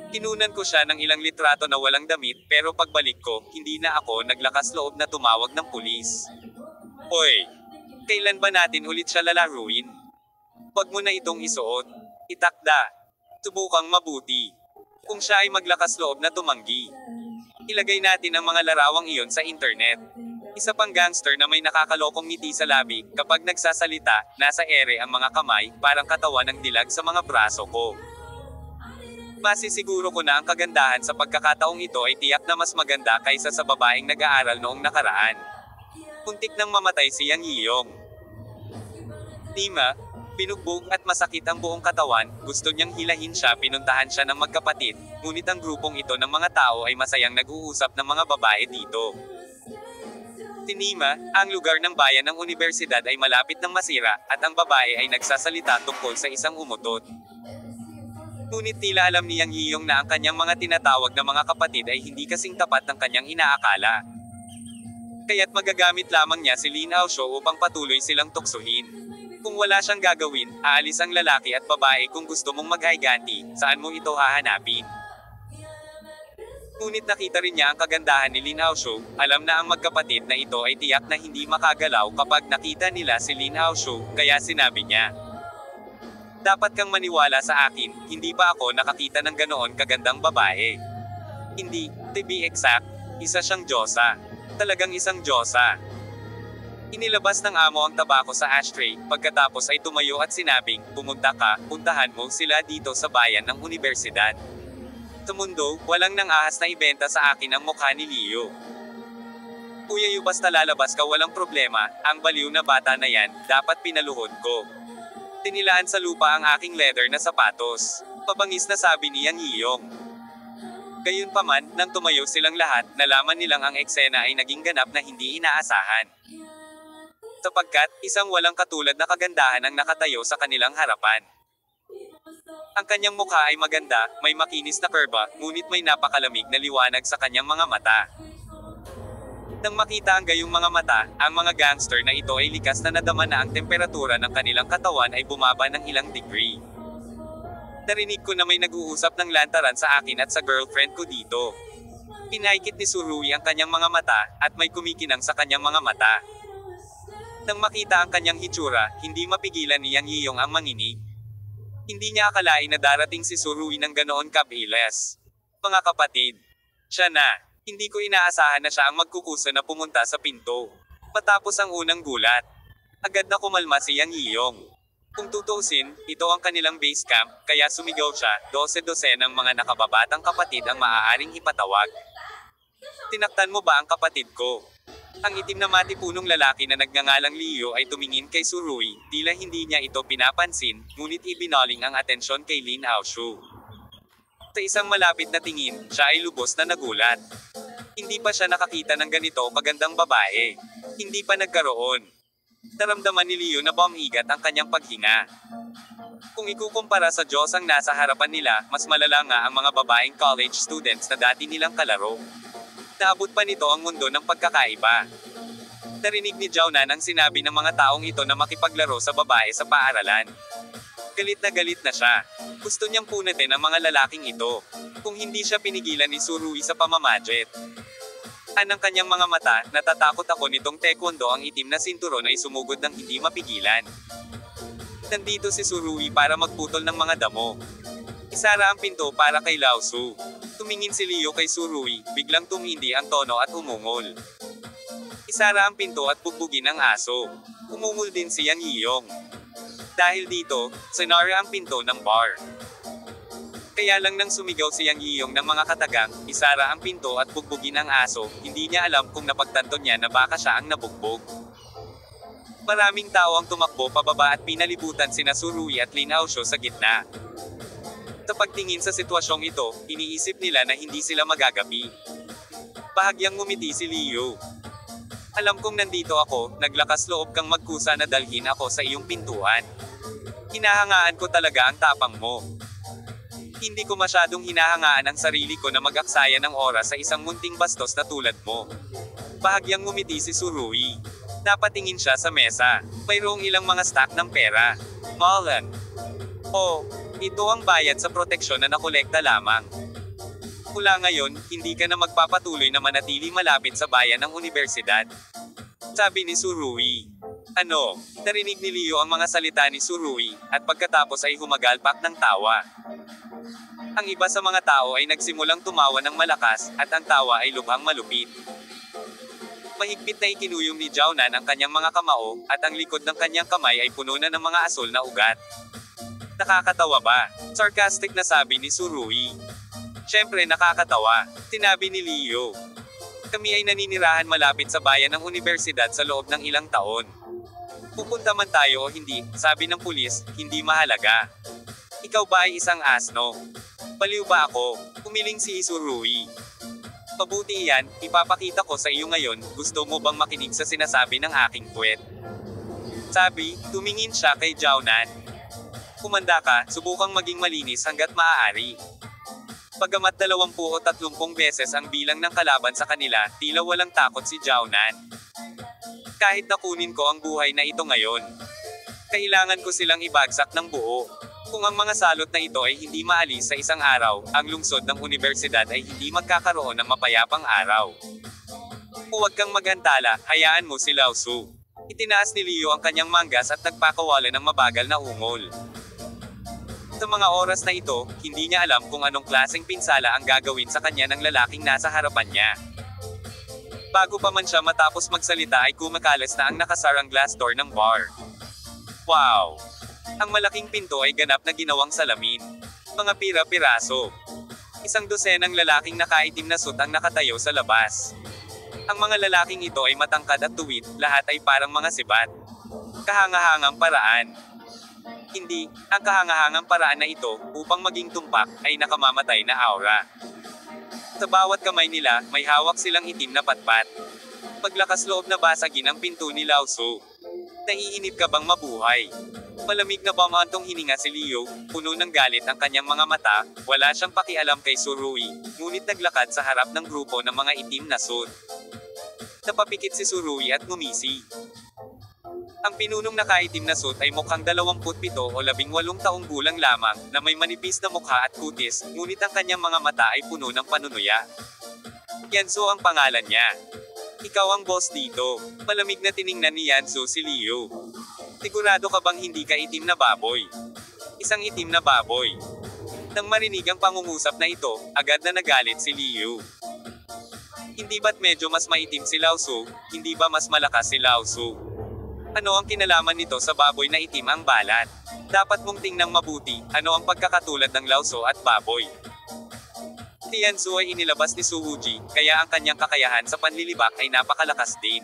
Kinunan ko siya ng ilang litrato na walang damit, pero pagbalik ko, hindi na ako naglakas loob na tumawag ng pulis. Hoy! Kailan ba natin ulit siya lalaruin? Huwag mo na itong isuot. Itakda. Subukang mabuti. Kung siya ay maglakas loob na tumanggi, ilagay natin ang mga larawang iyon sa internet. Isa pang gangster na may nakakalokong ngiti sa labi, kapag nagsasalita, nasa ere ang mga kamay, parang katawan ng dilag sa mga braso ko. Masisiguro ko na ang kagandahan sa pagkakataong ito ay tiyak na mas maganda kaysa sa babaeng nag-aaral noong nakaraan. Muntik nang mamatay si Yang Yiyong. Tima, binugbog at masakit ang buong katawan, gusto niyang hilahin siya, pinuntahan siya ng magkapatid, ngunit ang grupong ito ng mga tao ay masayang nag-uusap ng mga babae dito. Tinima, ang lugar ng bayan ng universidad ay malapit ng masira, at ang babae ay nagsasalita tungkol sa isang umutot. Ngunit tila alam ni Yang Yiyong na ang kanyang mga tinatawag na mga kapatid ay hindi kasing tapat ng kanyang inaakala. Kaya't magagamit lamang niya si Lin Aosho upang patuloy silang tuksuhin. Kung wala siyang gagawin, aalis ang lalaki at babae. Kung gusto mong mag-higanti, saan mo ito hahanapin? Ngunit nakita rin niya ang kagandahan ni Lin Aosho, alam na ang magkapatid na ito ay tiyak na hindi makagalaw kapag nakita nila si Lin Aosho, kaya sinabi niya, dapat kang maniwala sa akin, hindi pa ako nakakita ng ganoon kagandang babae. Hindi, to be exact, isa siyang diyosa. Talagang isang diyosa. Inilabas ng amo ang tabako sa ashtray, pagkatapos ay tumayo at sinabing, pumunta ka, puntahan mo sila dito sa bayan ng universidad. Sa mundo, walang nang ahas na ibenta sa akin ang mukha ni Leo. Kuya yu, basta lalabas ka walang problema, ang baliw na bata na yan, dapat pinaluhod ko. Tinilaan sa lupa ang aking leather na sapatos. Pabangis na sabi ni Yang Yiyong. Gayunpaman, nang tumayo silang lahat, nalaman nilang ang eksena ay naging ganap na hindi inaasahan. Sapagkat, isang walang katulad na kagandahan ang nakatayo sa kanilang harapan. Ang kanyang mukha ay maganda, may makinis na kurba, ngunit may napakalamig na liwanag sa kanyang mga mata. Nang makita ang gayong mga mata, ang mga gangster na ito ay likas na nadama na ang temperatura ng kanilang katawan ay bumaba ng ilang degree. Narinig ko na may nag-uusap ng lantaran sa akin at sa girlfriend ko dito. Pinaikit ni Surui ang kanyang mga mata, at may kumikinang sa kanyang mga mata. Nang makita ang kanyang hitsura, hindi mapigilan ni Yang Yiyong ang manginig. Hindi niya akalain na darating si Surui ng ganoon kabilis. Mga kapatid, siya na. Hindi ko inaasahan na siya ang magkukusa na pumunta sa pinto. Matapos ang unang gulat, agad na kumalma si Yang Yiyong. Kung tutuusin, ito ang kanilang base camp, kaya sumigaw siya, 12-12 ng mga nakababatang kapatid ang maaaring ipatawag. Tinaktan mo ba ang kapatid ko? Ang itim na matipunong lalaki na nagngangalang Leo ay tumingin kay Surui, tila hindi niya ito pinapansin, ngunit ibinaling ang atensyon kay Lin Aosho. Sa isang malapit na tingin, siya ay lubos na nagulat. Hindi pa siya nakakita ng ganito kagandang babae. Hindi pa nagkaroon. Naramdaman ni Leo na bumigat ang kanyang paghinga. Kung ikukumpara sa Diyos ang nasa harapan nila, mas malala nga ang mga babaeng college students na dati nilang kalaro. Naabot pa nito ang mundo ng pagkakaiba. Narinig ni Jiaonan ang sinabi ng mga taong ito na makipaglaro sa babae sa paaralan. Galit na siya. Gusto niyang punatin ang mga lalaking ito. Kung hindi siya pinigilan ni Surui sa pamamajet. Ang kanyang mga mata, natatakot ako nitong taekwondo, ang itim na sinturon ay sumugod ng hindi mapigilan. Nandito si Surui para magputol ng mga damo. Isara ang pinto para kay Lao Su. Tumingin si Leo kay Surui, biglang tumindi ang tono at umungol. Isara ang pinto at bugbugin ang aso. Umungol din si Yan Yiyong. Dahil dito, sinara ang pinto ng bar. Kaya lang nang sumigaw si Yang Yiyong ng mga katagang, isara ang pinto at bugbugin ang aso, hindi niya alam kung napagtanto niya na baka siya ang nabugbog. Maraming tao ang tumakbo pababa at pinalibutan sina Surui at Lin Aosho sa gitna. Sa pagtingin sa sitwasyong ito, iniisip nila na hindi sila magagapi. Bahagyang ngumiti si Leo. Alam kong nandito ako, naglakas loob kang magkusa na dalhin ako sa iyong pintuan. Hinahangaan ko talaga ang tapang mo. Hindi ko masyadong hinahangaan ang sarili ko na mag-aksaya ng oras sa isang munting bastos na tulad mo. Bahagyang ngumiti si Surui. Napatingin siya sa mesa. Mayroong ilang mga stack ng pera. Malan. Oh, ito ang bayad sa proteksyon na nakolekta lamang. Mula ngayon, hindi ka na magpapatuloy na manatili malapit sa bayan ng universidad. Sabi ni Surui. Ano? Narinig ni Leo ang mga salita ni Surui, at pagkatapos ay humagalpak ng tawa. Ang iba sa mga tao ay nagsimulang tumawa ng malakas, at ang tawa ay lubhang malupit. Mahigpit na ikinuyong ni Jiaonan ang kanyang mga kamao, at ang likod ng kanyang kamay ay puno na ng mga asul na ugat. Nakakatawa ba? Sarcastic na sabi ni Surui. Siyempre nakakatawa, tinabi ni Leo. Kami ay naninirahan malapit sa bayan ng universidad sa loob ng ilang taon. Pupunta man tayo o hindi, sabi ng pulis, hindi mahalaga. Ikaw ba ay isang asno? Baliw ba ako? Umiling si Surui. Mabuti iyan, ipapakita ko sa iyo ngayon, gusto mo bang makinig sa sinasabi ng aking puwet? Sabi, tumingin siya kay Jiaonan. Kumanda ka, subukang maging malinis hanggat maaari. Bagamat 20 o 30 beses ang bilang ng kalaban sa kanila, tila walang takot si Jiaonan. Kahit nakunin ko ang buhay na ito ngayon, kailangan ko silang ibagsak ng buo. Kung ang mga salot na ito ay hindi maalis sa isang araw, ang lungsod ng universidad ay hindi magkakaroon ng mapayapang araw. Huwag kang magantala, hayaan mo si Lao Su. Itinaas ni Leo ang kanyang manggas at nagpakawala ng mabagal na ungol. Sa mga oras na ito, hindi niya alam kung anong klaseng pinsala ang gagawin sa kanya ng lalaking nasa harapan niya. Bago pa man siya matapos magsalita ay kumakalas na ang nakasarang glass door ng bar. Wow! Ang malaking pinto ay ganap na ginawang salamin. Mga pira-piraso. Isang dosenang lalaking nakaitim na suit ang nakatayo sa labas. Ang mga lalaking ito ay matangkad at tuwid, lahat ay parang mga sibat. Kahangahangang paraan. Hindi, ang kahangahangang paraan na ito, upang maging tumpak, ay nakamamatay na aura. Sa bawat kamay nila, may hawak silang itim na patpat. Paglakas loob na basagin ang pinto ni Lao Su. Naiinip ka bang mabuhay? Malamig na bamantong hininga si Leo, puno ng galit ang kanyang mga mata, wala siyang pakialam kay Surui, ngunit naglakad sa harap ng grupo ng mga itim na suit. Napapikit si Surui at ngumisi. Ang pinunong nakaitim na suit ay mukhang 27 o 18 taong gulang lamang, na may manipis na mukha at kutis, ngunit ang kanyang mga mata ay puno ng panunuya. Yansu ang pangalan niya. Ikaw ang boss dito. Malamig na tiningnan ni Yansu si Leo. Sigurado ka bang hindi ka itim na baboy? Isang itim na baboy. Nang marinig ang pangungusap na ito, agad na nagalit si Leo. Hindi ba't medyo mas maitim si Lao Su, hindi ba mas malakas si Lao Su? Ano ang kinalaman nito sa baboy na itim ang balat? Dapat mong tingnang mabuti, ano ang pagkakatulad ng Lao Su at baboy? Si Yansu ay inilabas ni Su Wuji, kaya ang kanyang kakayahan sa panlilibak ay napakalakas din.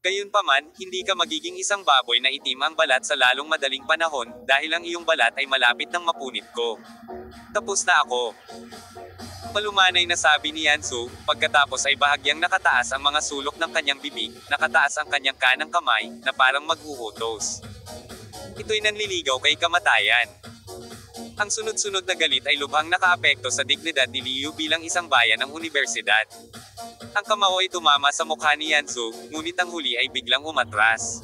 Gayunpaman, hindi ka magiging isang baboy na itim ang balat sa lalong madaling panahon, dahil ang iyong balat ay malapit ng mapunit ko. Tapos na ako. Malumanay na sabi ni Yansu, pagkatapos ay bahagyang nakataas ang mga sulok ng kanyang bibig, nakataas ang kanyang kanang kamay, na parang mag-uutos. Ito'y nanliligaw kay kamatayan. Ang sunod-sunod na galit ay lubhang nakaapekto sa dignidad ni Liu bilang isang bayan ng universidad. Ang kamao ay tumama sa mukha ni Yansu, ngunit ang huli ay biglang umatras.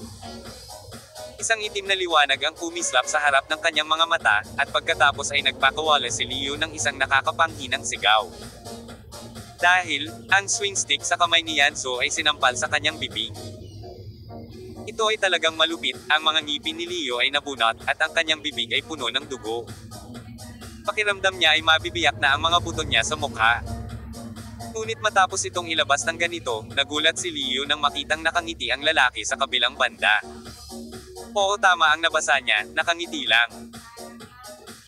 Isang itim na liwanag ang kumislap sa harap ng kanyang mga mata, at pagkatapos ay nagpakawala si Liu ng isang nakakapanghinang sigaw. Dahil, ang swing stick sa kamay ni Yansu ay sinampal sa kanyang bibig. Ito ay talagang malupit, ang mga ngipin ni Liu ay nabunot, at ang kanyang bibig ay puno ng dugo. Pakiramdam niya ay mabibiyak na ang mga buto niya sa mukha. Ngunit matapos itong ilabas ng ganito, nagulat si Liu nang makitang nakangiti ang lalaki sa kabilang banda. Oo, tama ang nabasa niya, nakangiti lang.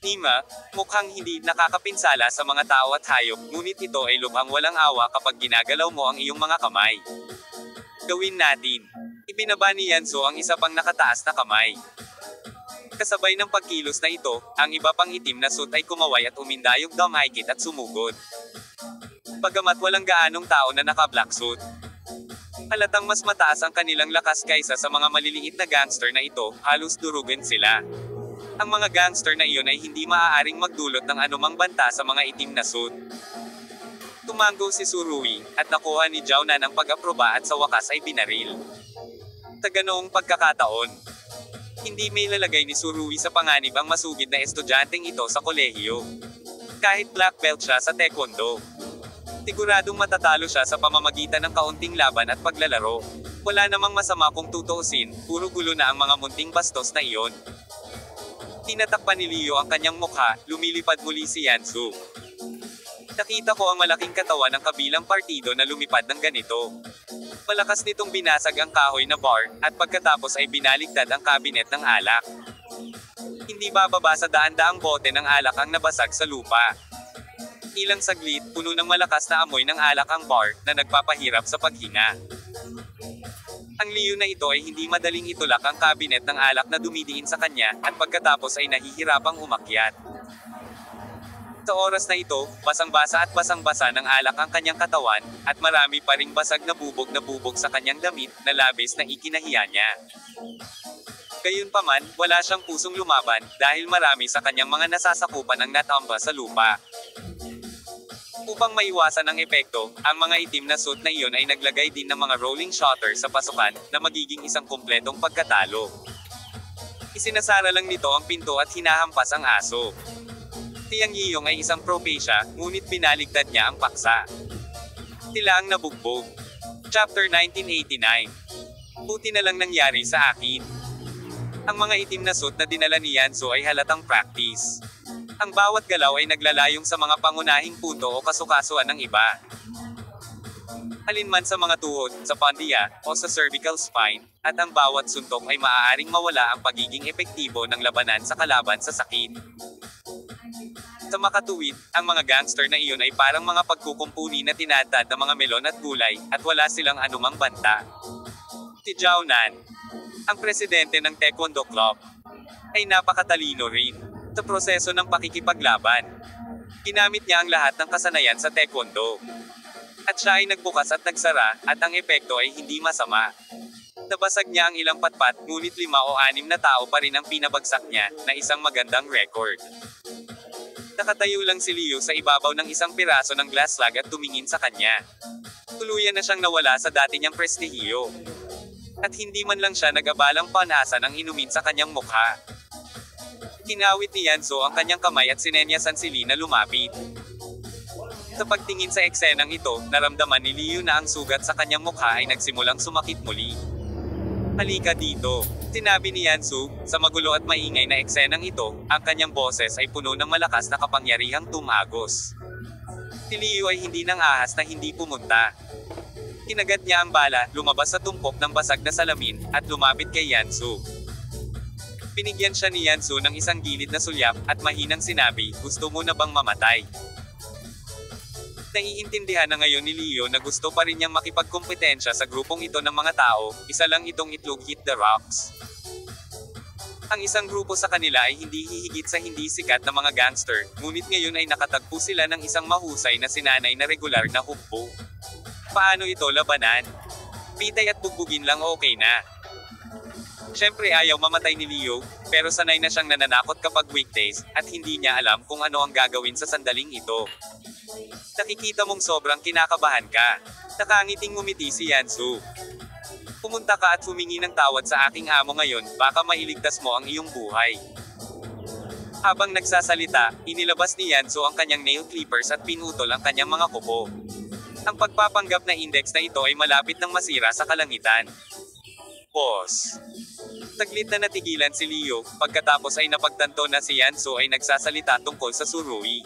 Nima, mukhang hindi nakakapinsala sa mga tao at hayop, ngunit ito ay lubhang walang awa kapag ginagalaw mo ang iyong mga kamay. Gawin natin. Ibinaba ni Yanso ang isa pang nakataas na kamay. Kasabay ng pagkilos na ito, ang iba pang itim na suit ay kumaway at umindayog dumikit at sumugod. Bagamat walang gaanong tao na naka-black suit. Halatang mas mataas ang kanilang lakas kaysa sa mga maliliit na gangster na ito, halos durugin sila. Ang mga gangster na iyon ay hindi maaaring magdulot ng anumang banta sa mga itim na suit. Tumango si Surui, at nakuha ni Zhao Nan ang pag-aproba at sa wakas ay binaril. Taganoong pagkakataon. Hindi may lalagay ni Surui sa panganib ang masugid na estudyanteng ito sa kolehiyo. Kahit black belt siya sa taekwondo. Siguradong matatalo siya sa pamamagitan ng kaunting laban at paglalaro. Wala namang masama kung tutuusin, puro gulo na ang mga munting bastos na iyon. Tinatakpan ni Liu ang kanyang mukha, lumilipad muli si Yansu. Nakita ko ang malaking katawan ng kabilang partido na lumipad ng ganito. Malakas nitong binasag ang kahoy na bar, at pagkatapos ay binaligtad ang kabinet ng alak. Hindi bababa sa daan-daang bote ng alak ang nabasag sa lupa. Ilang saglit, puno ng malakas na amoy ng alak ang bar, na nagpapahirap sa paghinga. Ang Liu na ito ay hindi madaling itulak ang kabinet ng alak na dumidiin sa kanya, at pagkatapos ay nahihirapang umakyat. Sa oras na ito, basang-basa at basang-basa ng alak ang kanyang katawan, at marami pa ring basag na bubog sa kanyang damit, na labis na ikinahiya niya. Gayunpaman, wala siyang pusong lumaban, dahil marami sa kanyang mga nasasakupan ang natamba sa lupa. Upang maiwasan ang epekto, ang mga itim na suit na iyon ay naglagay din ng mga rolling shutter sa pasukan, na magiging isang kumpletong pagkatalo. Isinasara lang nito ang pinto at hinahampas ang aso. Tiang Yiyong ay isang propesya, ngunit binaligtad niya ang paksa. Tila ang nabugbog. Chapter 1989. Buti na lang nangyari sa akin. Ang mga itim na suit na dinala ni Yanso ay halatang practice. Ang bawat galaw ay naglalayong sa mga pangunahing punto o kasukasuan ng iba. Alinman sa mga tuhod, sa pandiya, o sa cervical spine, at ang bawat suntok ay maaaring mawala ang pagiging epektibo ng labanan sa kalaban sa sakit. Sa makatuwid, ang mga gangster na iyon ay parang mga pagkukumpuni na tinatad ng mga melon at gulay, at wala silang anumang banta. Si Zhao Nan, ang presidente ng Taekwondo Club, ay napakatalino rin sa proseso ng pakikipaglaban. Ginamit niya ang lahat ng kasanayan sa Taekwondo. At siya ay nagbukas at nagsara, at ang epekto ay hindi masama. Nabasag niya ang ilang patpat, ngunit 5 o 6 na tao pa rin ang pinabagsak niya, na isang magandang record. Nakatayo lang si Liu sa ibabaw ng isang piraso ng glass slug at tumingin sa kanya. Tuluyan na siyang nawala sa dati niyang prestihiyo. At hindi man lang siya nag-abalang panasa ng inumin sa kanyang mukha. Kinawit ni Yanso ang kanyang kamay at sinenyasan si Lee na lumapit. Sa pagtingin sa eksenang ito, naramdaman ni Liu na ang sugat sa kanyang mukha ay nagsimulang sumakit muli. Halika dito, sinabi ni Yansu, sa magulo at maingay na eksenang ito, ang kanyang boses ay puno ng malakas na kapangyarihang tumagos. Si Liu ay hindi nang ahas na hindi pumunta. Kinagat niya ang bala, lumabas sa tumpok ng basag na salamin, at lumapit kay Yansu. Binigyan siya ni Yansu ng isang gilid na sulyap, at mahinang sinabi, gusto mo na bang mamatay? Naiintindihan na ngayon ni Leo na gusto pa rin niyang makipagkompetensya sa grupong ito ng mga tao, isa lang itong itlog hit the rocks. Ang isang grupo sa kanila ay hindi hihigit sa hindi sikat na mga gangster, ngunit ngayon ay nakatagpo sila ng isang mahusay na sinanay na regular na hukbo. Paano ito labanan? Pitay at bugbugin lang okay na. Siyempre ayaw mamatay ni Leo, pero sanay na siyang nananakot kapag weekdays, at hindi niya alam kung ano ang gagawin sa sandaling ito. Nakikita mong sobrang kinakabahan ka. Nakangiting ngumiti si Yansu. Pumunta ka at humingi ng tawad sa aking amo ngayon, baka mailigtas mo ang iyong buhay. Habang nagsasalita, inilabas ni Yansu ang kanyang nail clippers at pinutol ang kanyang mga kuko. Ang pagpapanggap na index na ito ay malapit ng masira sa kalangitan. Boss. Saglit na natigilan si Leo, pagkatapos ay napagtanto na si Yansu ay nagsasalita tungkol sa Surui.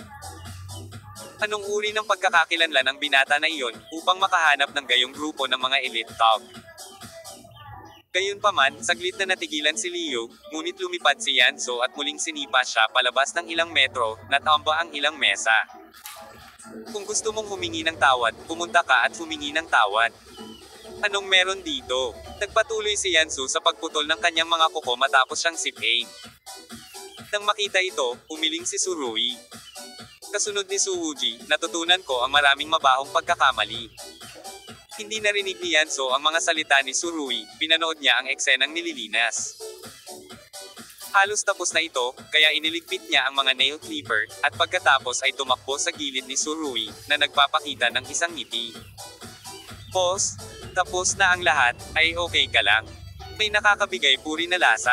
Anong uri ng pagkakakilanlan ng binata na iyon, upang makahanap ng gayong grupo ng mga elite top? Gayunpaman, saglit na natigilan si Leo, ngunit lumipad si Yansu at muling sinipa siya palabas ng ilang metro, natamba ang ilang mesa. Kung gusto mong humingi ng tawad, pumunta ka at humingi ng tawad. Anong meron dito? Nagpatuloy si Yansu sa pagputol ng kanyang mga kuko matapos siyang sipain. Nang makita ito, umiling si Surui. Kasunod ni Suwuji, natutunan ko ang maraming mabahong pagkakamali. Hindi narinig ni Yansu ang mga salita ni Surui, pinanood niya ang eksenang nililinas. Halos tapos na ito, kaya iniligpit niya ang mga nail clipper, at pagkatapos ay tumakbo sa gilid ni Surui, na nagpapakita ng isang ngiti. Boss, tapos na ang lahat, ay okay ka lang. May nakakabigay puri na lasa.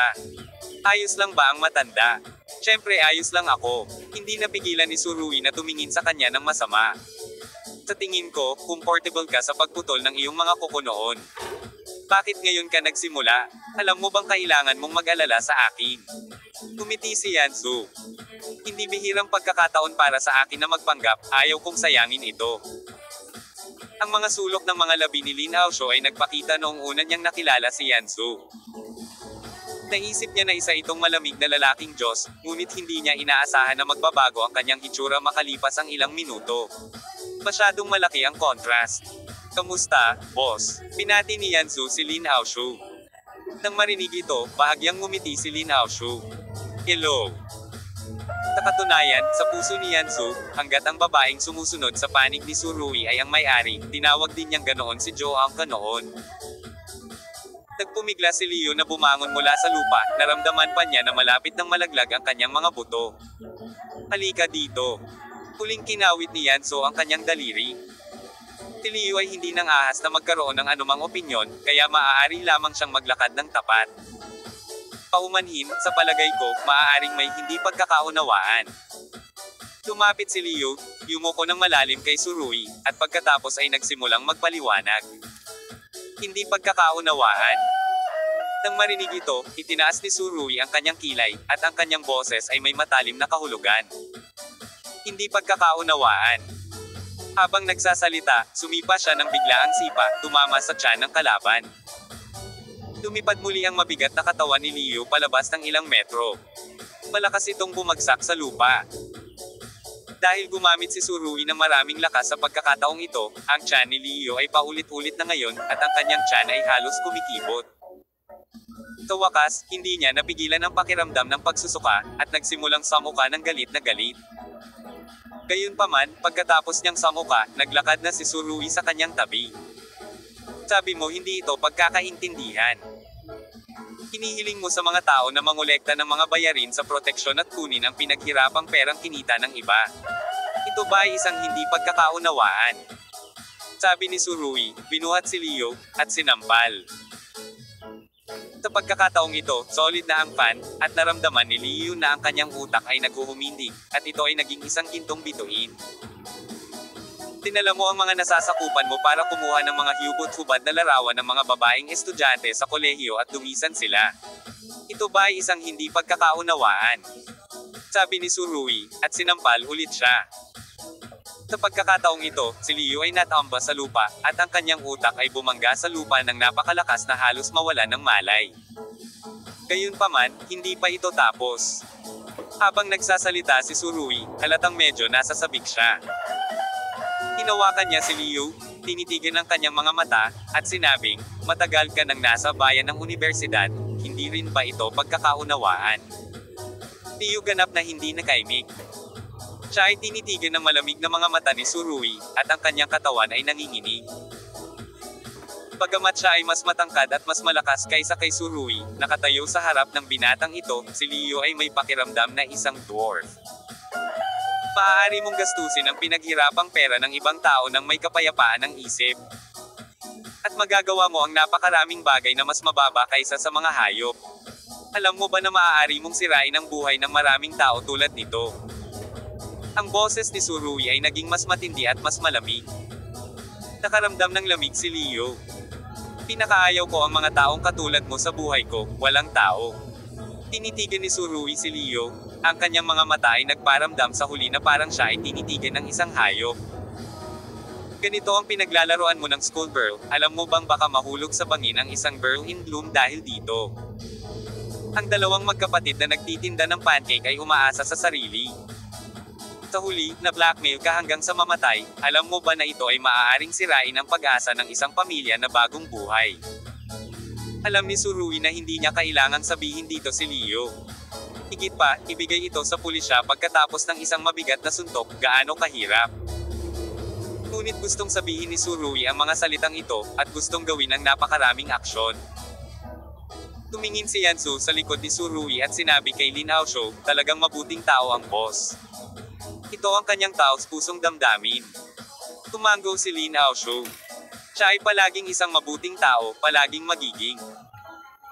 Ayos lang ba ang matanda? Siyempre ayos lang ako. Hindi napigilan ni Surui na tumingin sa kanya ng masama. Sa tingin ko, comfortable ka sa pagputol ng iyong mga kuko noon. Bakit ngayon ka nagsimula? Alam mo bang kailangan mong mag-alala sa akin? Tumiti si Yansu. Hindi bihirang pagkakataon para sa akin na magpanggap, ayaw kong sayangin ito. Ang mga sulok ng mga labi ni Lin Aosho ay nagpakita noong una niyang nakilala si Yansu. Naisip niya na isa itong malamig na lalaking Diyos, ngunit hindi niya inaasahan na magbabago ang kanyang itsura makalipas ang ilang minuto. Masyadong malaki ang contrast. Kamusta, boss? Binati ni Yansu si Lin Aosho. Nang marinig ito, bahagyang ngumiti si Lin Aosho. Hello. Sa katunayan, sa puso ni Yansu, hanggat ang babaeng sumusunod sa panig ni Surui ay ang may-ari, tinawag din niyang ganoon si Jo Angka noon. Nagpumigla si Leo na bumangon mula sa lupa, naramdaman pa niya na malapit ng malaglag ang kanyang mga buto. Halika dito. Huling kinawit ni Yansu ang kanyang daliri. Si Leo ay hindi nang ahas na magkaroon ng anumang opinyon, kaya maaari lamang siyang maglakad ng tapat. Paumanhin, sa palagay ko, maaaring may hindi pagkakaunawaan. Lumapit si Leo, yumuko ng malalim kay Surui, at pagkatapos ay nagsimulang magpaliwanag. Hindi pagkakaunawaan. Nang marinig ito, itinaas ni Surui ang kanyang kilay, at ang kanyang boses ay may matalim na kahulugan. Hindi pagkakaunawaan. Habang nagsasalita, sumipa siya ng biglaang sipa, tumama sa tiyan ng kalaban. Lumipad muli ang mabigat na katawan ni Leo palabas ng ilang metro. Malakas itong bumagsak sa lupa. Dahil gumamit si Surui ng maraming lakas sa pagkakataong ito, ang tiyan ni Leo ay paulit-ulit na ngayon, at ang kanyang tiyan ay halos kumikibot. Sa wakas, hindi niya napigilan ang pakiramdam ng pagsusuka, at nagsimulang samuka ng galit na galit. Gayunpaman, pagkatapos niyang samuka, naglakad na si Surui sa kanyang tabi. Sabi mo hindi ito pagkakaintindihan. Hinihiling mo sa mga tao na mangolekta ng mga bayarin sa proteksyon at kunin ang pinaghirapang perang kinita ng iba. Ito ba ay isang hindi pagkakaunawaan? Sabi ni Surui, binuhat si Leo, at sinampal. Sa pagkakataong ito, solid na ang fan, at naramdaman ni Leo na ang kanyang utak ay naghuhumindig, at ito ay naging isang gintong bituin. Dinala mo ang mga nasasakupan mo para kumuha ng mga hubot-hubad na larawan ng mga babaeng estudyante sa kolehiyo at lumisan sila. Ito ba ay isang hindi pagkakaunawaan? Sabi ni Surui, at sinampal ulit siya. Sa pagkakataong ito, si Leo ay natamba sa lupa, at ang kanyang utak ay bumangga sa lupa ng napakalakas na halos mawalan ng malay. Gayunpaman, hindi pa ito tapos. Habang nagsasalita si Surui, halatang medyo nasasabik siya. Hinawakan niya si Leo, tinitigan ang kanyang mga mata, at sinabing, matagal ka nang nasa bayan ng universidad, hindi rin ba ito pagkakaunawaan? Leo ganap na hindi nakaimik. Siya ay tinitigan ng malamig na mga mata ni Surui, at ang kanyang katawan ay nanginginig. Bagamat siya ay mas matangkad at mas malakas kaysa kay Surui, nakatayo sa harap ng binatang ito, si Leo ay may pakiramdam na isang dwarf. Maaari mong gastusin ang pinaghirapang pera ng ibang tao nang may kapayapaan ng isip. At magagawa mo ang napakaraming bagay na mas mababa kaysa sa mga hayop. Alam mo ba na maaari mong sirain ang buhay ng maraming tao tulad nito? Ang boses ni Surui ay naging mas matindi at mas malamig. Nakaramdam ng lamig si Leo. Pinakaayaw ko ang mga taong katulad mo sa buhay ko, walang tao. Tinitigan ni Surui si Leo, ang kanyang mga mata ay nagparamdam sa huli na parang siya ay tinitigan ng isang hayop. Ganito ang pinaglalaroan mo ng schoolgirl, alam mo bang baka mahulog sa bangin ang isang girl in bloom dahil dito? Ang dalawang magkapatid na nagtitinda ng pancake ay umaasa sa sarili. Sa huli, na-blackmail ka hanggang sa mamatay, alam mo ba na ito ay maaaring sirain ang pag-asa ng isang pamilya na bagong buhay? Alam ni Surui na hindi niya kailangang sabihin dito si Leo. Higit pa, ibigay ito sa pulisya pagkatapos ng isang mabigat na suntok, gaano kahirap. Ngunit gustong sabihin ni Surui ang mga salitang ito, at gustong gawin ang napakaraming aksyon. Tumingin si Yansu sa likod ni Surui at sinabi kay Lin Aosho, talagang mabuting tao ang boss. Ito ang kanyang taos pusong damdamin. Tumango si Lin Aosho. Siya ay palaging isang mabuting tao, palaging magiging.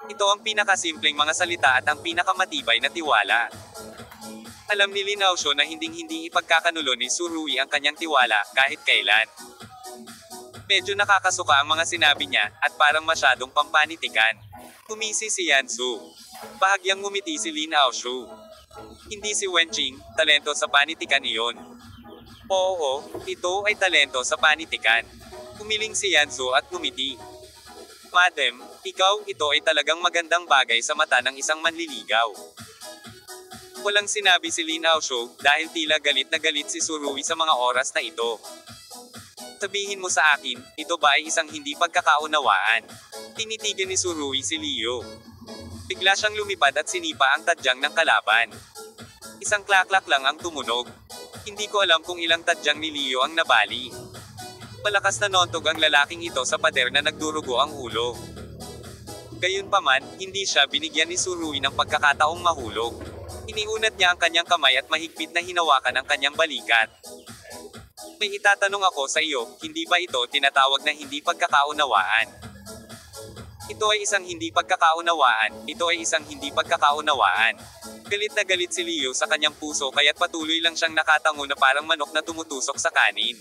Ito ang pinakasimpleng mga salita at ang pinakamatibay na tiwala. Alam ni Lin Aosho na hinding-hindi ipagkakanulo ni Surui ang kanyang tiwala, kahit kailan. Medyo nakakasuka ang mga sinabi niya, at parang masyadong pampanitikan. Kumisi si Yansu. Bahagyang ngumiti si Lin Aosho. Hindi si Wenjing, talento sa panitikan iyon. Oo, ito ay talento sa panitikan. Kumiling si Yansu at ngumiti. Madam, ito ay talagang magandang bagay sa mata ng isang manliligaw. Walang sinabi si Lin Aosho, dahil tila galit na galit si Surui sa mga oras na ito. Sabihin mo sa akin, ito ba ay isang hindi pagkakaunawaan? Tinitigan ni Surui si Leo. Bigla siyang lumipad at sinipa ang tadyang ng kalaban. Isang klaklak lang ang tumunog. Hindi ko alam kung ilang tadyang ni Leo ang nabali. Malakas na nontog ang lalaking ito sa pader na nagdurugo ang ulo. Gayunpaman, hindi siya binigyan ni Surui ng pagkakataong mahulog. Iniunat niya ang kanyang kamay at mahigpit na hinawakan ang kanyang balikat. May itatanong ako sa iyo, hindi ba ito tinatawag na hindi pagkakaunawaan? Ito ay isang hindi pagkakaunawaan, ito ay isang hindi pagkakaunawaan. Galit na galit si Leo sa kanyang puso kaya't patuloy lang siyang nakatango na parang manok na tumutusok sa kanin.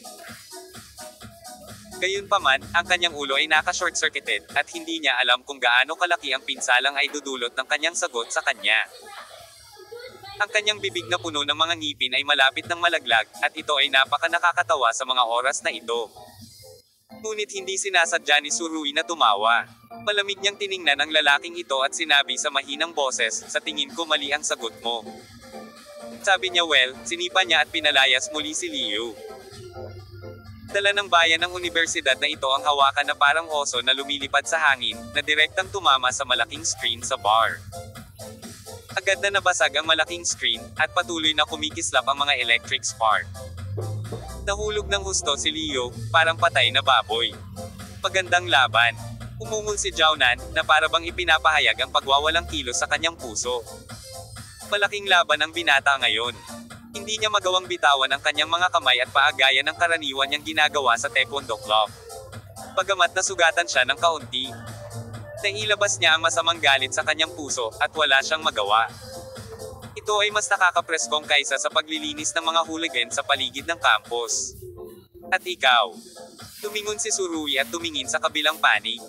Gayunpaman, ang kanyang ulo ay naka-short-circuited, at hindi niya alam kung gaano kalaki ang pinsalang ay dudulot ng kanyang sagot sa kanya. Ang kanyang bibig na puno ng mga ngipin ay malapit ng malaglag, at ito ay napaka-nakakatawa sa mga oras na ito. Ngunit hindi sinasadya ni Surui na tumawa. Malamig niyang tiningnan ang lalaking ito at sinabi sa mahinang boses, sa tingin ko mali ang sagot mo. Sabi niya sinipa niya at pinalayas muli si Leo. Dala ng bayan ng universidad na ito ang hawakan na parang oso na lumilipad sa hangin, na direktang tumama sa malaking screen sa bar. Agad na nabasag ang malaking screen, at patuloy na kumikislap ang mga electric spark. Nahulog ng husto si Leo, parang patay na baboy. Magandang laban. Umungol si Jiaonan, na parabang ipinapahayag ang pagwawalang kilos sa kanyang puso. Malaking laban ang binata ngayon. Hindi niya magawang bitawan ang kanyang mga kamay at paa gaya ng karaniwan niyang ginagawa sa Taekwondo Club. Bagamat nasugatan siya ng kaunti, nailabas niya ang masamang galit sa kanyang puso, at wala siyang magawa. Ito ay mas nakakapreskong kaysa sa paglilinis ng mga hooligan sa paligid ng campus. At ikaw? Tumingon si Surui at tumingin sa kabilang panig.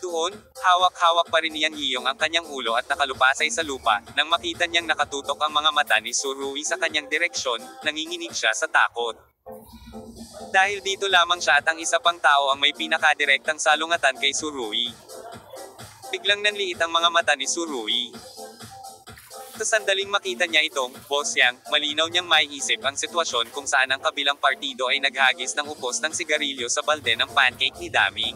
Doon, hawak-hawak pa rin niyang Yiyong ang kanyang ulo at nakalupasay sa lupa, nang makita niyang nakatutok ang mga mata ni Surui sa kanyang direksyon, nanginginig siya sa takot. Dahil dito lamang siya at ang isa pang tao ang may pinakadirektang salungatan kay Surui. Biglang nanliit ang mga mata ni Surui. Sa sandaling makita niya itong, Boss Yang, malinaw niyang maiisip ang sitwasyon kung saan ang kabilang partido ay naghagis ng upos ng sigarilyo sa balde ng pancake ni Daming.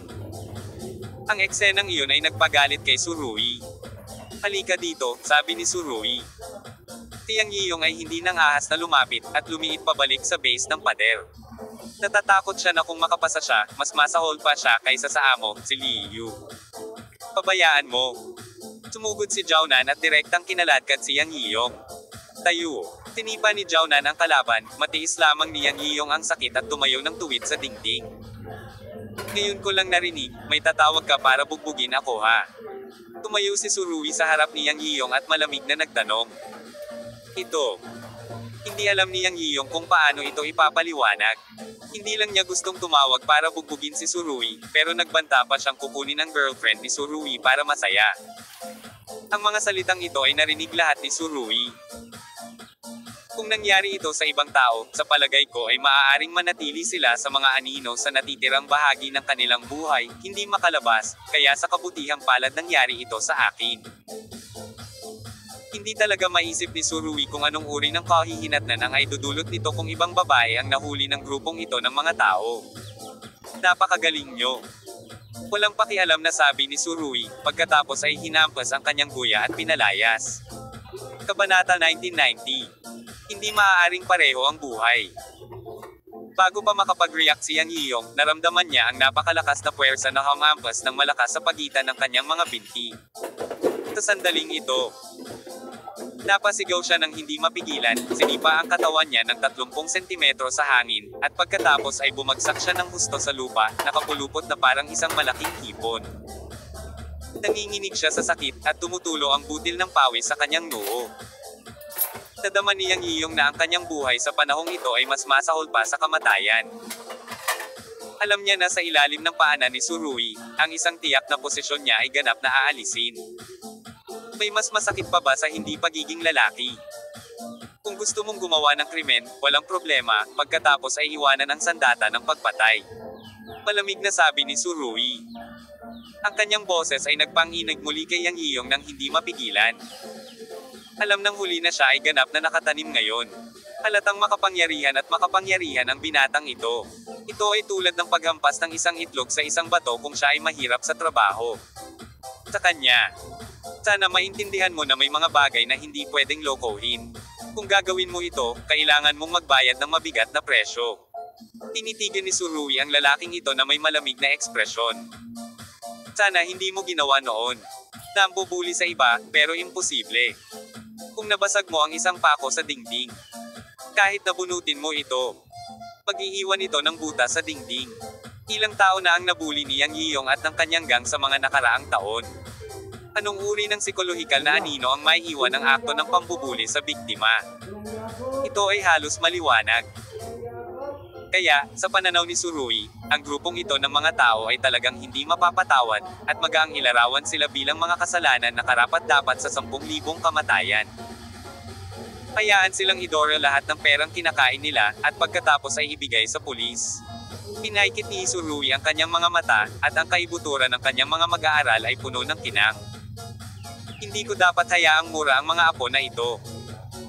Ang eksenang iyon ay nagpagalit kay Surui. Halika dito, sabi ni Surui. Tiyang Yiyong ay hindi nang ahas na lumapit, at lumiit pabalik sa base ng pader. Natatakot siya na kung makapasa siya, mas masahol pa siya kaysa sa amo, si Liu. Pabayaan mo. Sumugod si Jiaonan at direktang kinaladkad si Yang Yiyong. Tayo. Tinipa ni Jiaonan ang kalaban, matiis lamang ni Yang Yiyong ang sakit at tumayo ng tuwid sa dingding. Ngayon ko lang narinig, may tatawag ka para bugbugin ako ha. Tumayo si Surui sa harap ni Yang Yiyong at malamig na nagtanong. Ito. Hindi alam ni Yang Yiyong kung paano ito ipapaliwanag. Hindi lang niya gustong tumawag para bugbugin si Surui, pero nagbanta pa siyang kukunin ang girlfriend ni Surui para masaya. Ang mga salitang ito ay narinig lahat ni Surui. Kung nangyari ito sa ibang tao, sa palagay ko ay maaaring manatili sila sa mga anino sa natitirang bahagi ng kanilang buhay, hindi makalabas, kaya sa kabutihang palad nangyari ito sa akin. Hindi talaga maisip ni Surui kung anong uri ng kahihinatnan ang ay dudulot nito kung ibang babae ang nahuli ng grupong ito ng mga tao. Napakagaling nyo. Walang pakialam na sabi ni Surui, pagkatapos ay hinampas ang kanyang guya at pinalayas. Kabanata 1990. Hindi maaaring pareho ang buhay. Bago pa makapag-react si Yang Yiyong, naramdaman niya ang napakalakas na puwersa na humampas ng malakas sa pagitan ng kanyang mga binti. Sa sandaling ito, napasigaw siya ng hindi mapigilan, sinipa ang katawan niya ng 30 sentimetro sa hangin, at pagkatapos ay bumagsak siya ng husto sa lupa, nakapulupot na parang isang malaking hipon. Nanginginig siya sa sakit, at tumutulo ang butil ng pawis sa kanyang noo. Nadama ni Yang Yiyong na ang kanyang buhay sa panahong ito ay mas masahol pa sa kamatayan. Alam niya na sa ilalim ng paanan ni Surui, ang isang tiyak na posisyon niya ay ganap na aalisin. May mas masakit pa ba sa hindi pagiging lalaki? Kung gusto mong gumawa ng krimen, walang problema, pagkatapos ay iwanan ang sandata ng pagpatay. Malamig na sabi ni Surui. Ang kanyang boses ay nagpanginig muli kay Yang Yiyong nang hindi mapigilan. Alam nang huli na siya ay ganap na nakatanim ngayon. Halatang makapangyarihan at makapangyarihan ang binatang ito. Ito ay tulad ng paghampas ng isang itlog sa isang bato kung siya ay mahirap sa trabaho. Sa kanya, sana maintindihan mo na may mga bagay na hindi pwedeng lokohin. Kung gagawin mo ito, kailangan mong magbayad ng mabigat na presyo. Tinitigan ni Surui ang lalaking ito na may malamig na ekspresyon. Sana hindi mo ginawa noon. Nambubuli sa iba, pero imposible. Kung nabasag mo ang isang pako sa dingding, kahit nabunutin mo ito, mag-iiwan ito ng butas sa dingding. Ilang tao na ang nabuli ni Yang Yiyong at ng kanyang gang sa mga nakaraang taon. Anong uri ng psikolohikal na anino ang maiiwan ng akto ng pambubuli sa biktima? Ito ay halos maliwanag. Kaya, sa pananaw ni Surui, ang grupong ito ng mga tao ay talagang hindi mapapatawad, at magaang ilarawan sila bilang mga kasalanan na karapat-dapat sa 10,000 kamatayan. Hayaan silang idoro lahat ng perang kinakain nila, at pagkatapos ay ibigay sa pulis. Pinaikit ni Surui ang kanyang mga mata, at ang kaibuturan ng kanyang mga mag-aaral ay puno ng kinang. Hindi ko dapat hayaang mura ang mga apo na ito.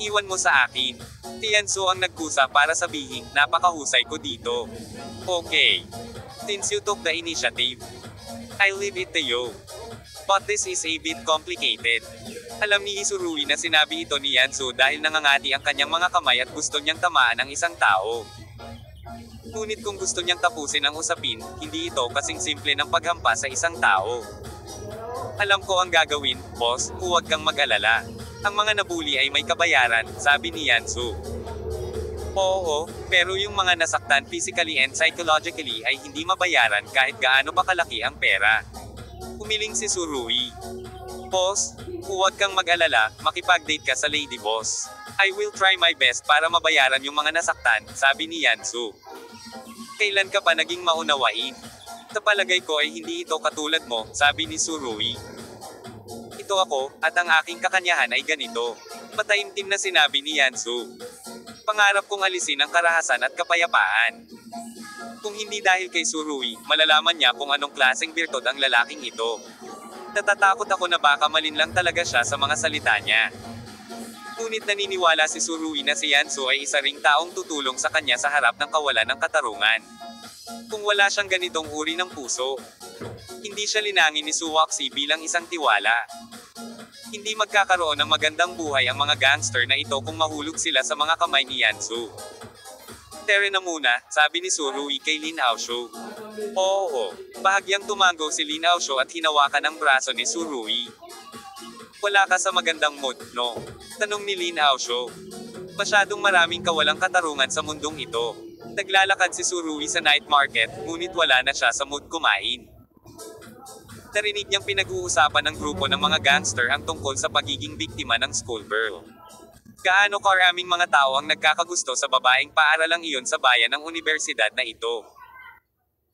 Iwan mo sa akin. Tianso ang nagkusa para sabihin, napakahusay ko dito. Okay. Since you took the initiative, I'll leave it to you. But this is a bit complicated. Alam ni Surui na sinabi ito ni Yansu dahil nangangati ang kanyang mga kamay at gusto niyang tamaan ang isang tao. Ngunit kung gusto niyang tapusin ang usapin, hindi ito kasing simple ng paghampas sa isang tao. Alam ko ang gagawin, boss, huwag kang mag-alala. Ang mga nabuli ay may kabayaran, sabi ni Yansu. Oo, pero yung mga nasaktan physically and psychologically ay hindi mabayaran kahit gaano pa kalaki ang pera. Humiling si Surui. Boss, huwag kang mag-alala, makipag-date ka sa lady boss. I will try my best para mabayaran yung mga nasaktan, sabi ni Yansu. Kailan ka pa naging maunawain? Sa palagay ko ay hindi ito katulad mo, sabi ni Surui. Ito ako, at ang aking kakanyahan ay ganito. Mataimtim na sinabi ni Yansu. Pangarap kong alisin ang karahasan at kapayapaan. Kung hindi dahil kay Surui, malalaman niya kung anong klaseng birtod ang lalaking ito. Natatakot ako na baka malinlang talaga siya sa mga salita niya. Ngunit naniniwala si Surui na si Yansu ay isa ring taong tutulong sa kanya sa harap ng kawalan ng katarungan. Kung wala siyang ganitong uri ng puso, hindi siya linangin ni Suwaksi bilang isang tiwala. Hindi magkakaroon ng magandang buhay ang mga gangster na ito kung mahulog sila sa mga kamay ni Yansu. Tere na muna, sabi ni Surui kay Lin Aosho. Oo, bahagyang tumango si Lin Aosho at hinawakan ang braso ni Surui. Wala ka sa magandang mood, no? Tanong ni Lin Aosho. Masyadong maraming kawalang katarungan sa mundong ito. Naglalakad si Surui sa night market, ngunit wala na siya sa mood kumain. Narinig niyang pinag-uusapan ng grupo ng mga gangster ang tungkol sa pagiging biktima ng schoolgirl. Gaano karaming mga tao ang nagkakagusto sa babaeng paaralang iyon sa bayan ng universidad na ito?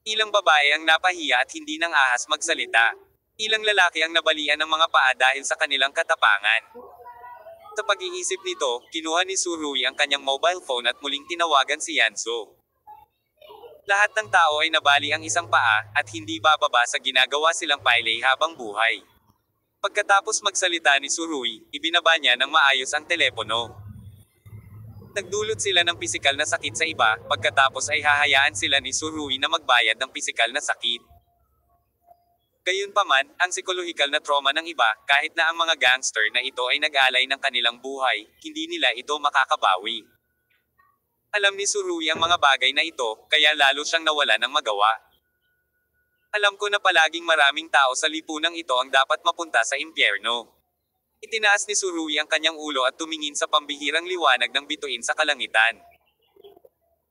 Ilang babae ang napahiya at hindi nang ahas magsalita. Ilang lalaki ang nabalian ng mga paa dahil sa kanilang katapangan. Sa pag-iisip nito, kinuha ni Surui ang kanyang mobile phone at muling tinawagan si Yanso. Lahat ng tao ay nabali ang isang paa, at hindi bababa sa ginagawa silang pailay habang buhay. Pagkatapos magsalita ni Surui, ibinaba niya ng maayos ang telepono. Nagdulot sila ng pisikal na sakit sa iba, pagkatapos ay hahayaan sila ni Surui na magbayad ng pisikal na sakit. Gayunpaman, ang psikolohikal na trauma ng iba, kahit na ang mga gangster na ito ay nag-alay ng kanilang buhay, hindi nila ito makakabawi. Alam ni Surui ang mga bagay na ito, kaya lalo siyang nawala ng magawa. Alam ko na palaging maraming tao sa lipunang ito ang dapat mapunta sa impyerno. Itinaas ni Surui ang kanyang ulo at tumingin sa pambihirang liwanag ng bituin sa kalangitan.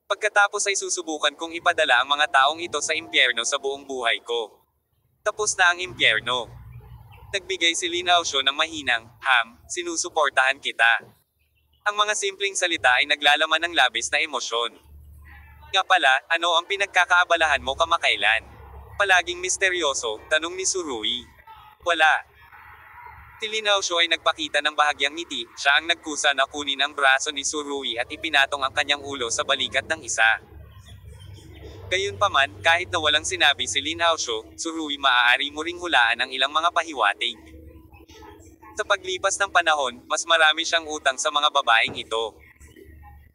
Pagkatapos ay susubukan kong ipadala ang mga taong ito sa impyerno sa buong buhay ko. Tapos na ang impyerno. Nagbigay si Lin Aosho ng mahinang, sinusuportahan kita. Ang mga simpleng salita ay naglalaman ng labis na emosyon. Nga pala, ano ang pinagkakaabalahan mo kamakailan? Palaging misteryoso, tanong ni Surui. Wala. Si Lin Aosho ay nagpakita ng bahagyang ngiti, siya ang nagkusa na kunin ang braso ni Surui at ipinatong ang kanyang ulo sa balikat ng isa. Gayunpaman, kahit na walang sinabi si Lin Aosho, Surui maaari mo ring hulaan ang ilang mga pahiwatig. Sa paglipas ng panahon, mas marami siyang utang sa mga babaeng ito.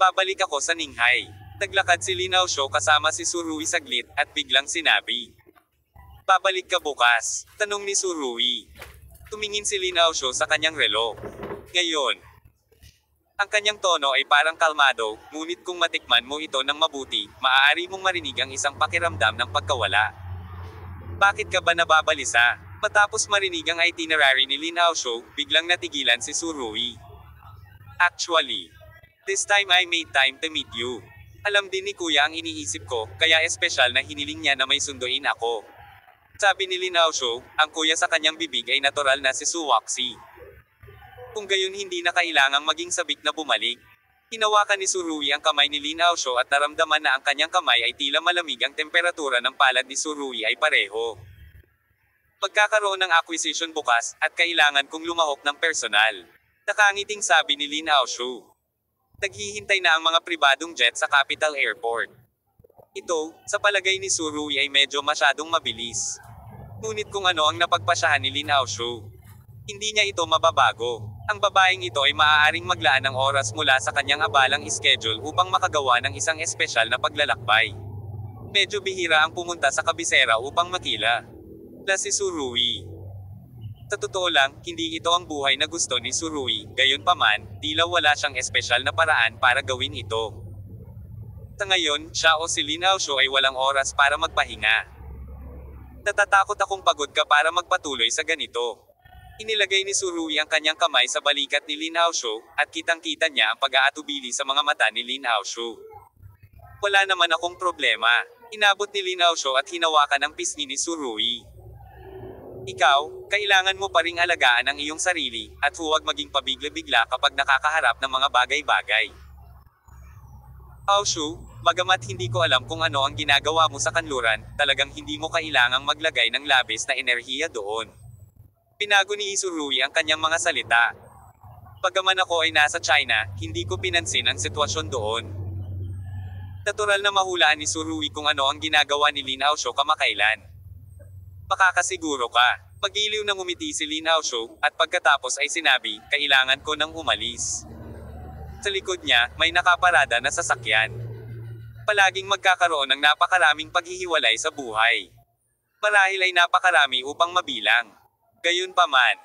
Babalik ako sa Ninghay. Naglakad si Lin Aosho kasama si Surui saglit, at biglang sinabi. Babalik ka bukas, tanong ni Surui. Tumingin si Lin Aosho sa kanyang relo. Ngayon. Ang kanyang tono ay parang kalmado, ngunit kung matikman mo ito ng mabuti, maaari mong marinig ang isang pakiramdam ng pagkawala. Bakit ka ba nababalisa? Matapos marinig ang itinerary ni Lin Aosho, biglang natigilan si Surui. Actually, this time I made time to meet you. Alam din ni Kuya ang iniisip ko, kaya espesyal na hiniling niya na may sunduin ako. Sabi ni Lin Aosho, ang kuya sa kanyang bibig ay natural na si Suwaxi. Kung gayon hindi na kailangang maging sabik na bumalik. Hinawakan ni Surui ang kamay ni Lin Aosho at naramdaman na ang kanyang kamay ay tila malamig, ang temperatura ng palad ni Surui ay pareho. Pagkakaroon ng acquisition bukas, at kailangan kong lumahok ng personal. Nakangiting sabi ni Lin Aosho. Naghihintay na ang mga pribadong jet sa Capital Airport. Ito, sa palagay ni Surui ay medyo masyadong mabilis. Ngunit kung ano ang napagpasyahan ni Lin Aosho, hindi niya ito mababago. Ang babaeng ito ay maaaring maglaan ng oras mula sa kanyang abalang schedule upang makagawa ng isang espesyal na paglalakbay. Medyo bihira ang pumunta sa kabisera upang makila. Si Surui. Sa totoo lang, hindi ito ang buhay na gusto ni Surui, gayunpaman, tila wala siyang espesyal na paraan para gawin ito. Sa ngayon, siya o si Lin Aosho ay walang oras para magpahinga. Natatakot akong pagod ka para magpatuloy sa ganito. Inilagay ni Surui ang kanyang kamay sa balikat ni Lin Aosho, at kitang-kita niya ang pag-aatubili sa mga mata ni Lin Aosho. Wala naman akong problema. Inabot ni Lin Aosho at hinawakan ang pisngi ni Surui. Ikaw, kailangan mo pa ring alagaan ang iyong sarili, at huwag maging pabigla-bigla kapag nakakaharap ng mga bagay-bagay. Aosho, bagamat hindi ko alam kung ano ang ginagawa mo sa kanluran, talagang hindi mo kailangang maglagay ng labis na enerhiya doon. Pinago ni Surui ang kanyang mga salita. Bagaman ako ay nasa China, hindi ko pinansin ang sitwasyon doon. Natural na mahulaan ni Surui kung ano ang ginagawa ni Lin Aosho kamakailan. Makakasiguro ka. Magiliw na ngumiti si Lin Aosho, at pagkatapos ay sinabi, kailangan ko nang umalis. Sa likod niya, may nakaparada na sasakyan. Palaging magkakaroon ng napakaraming paghihiwalay sa buhay. Marahil ay napakarami upang mabilang. Gayunpaman,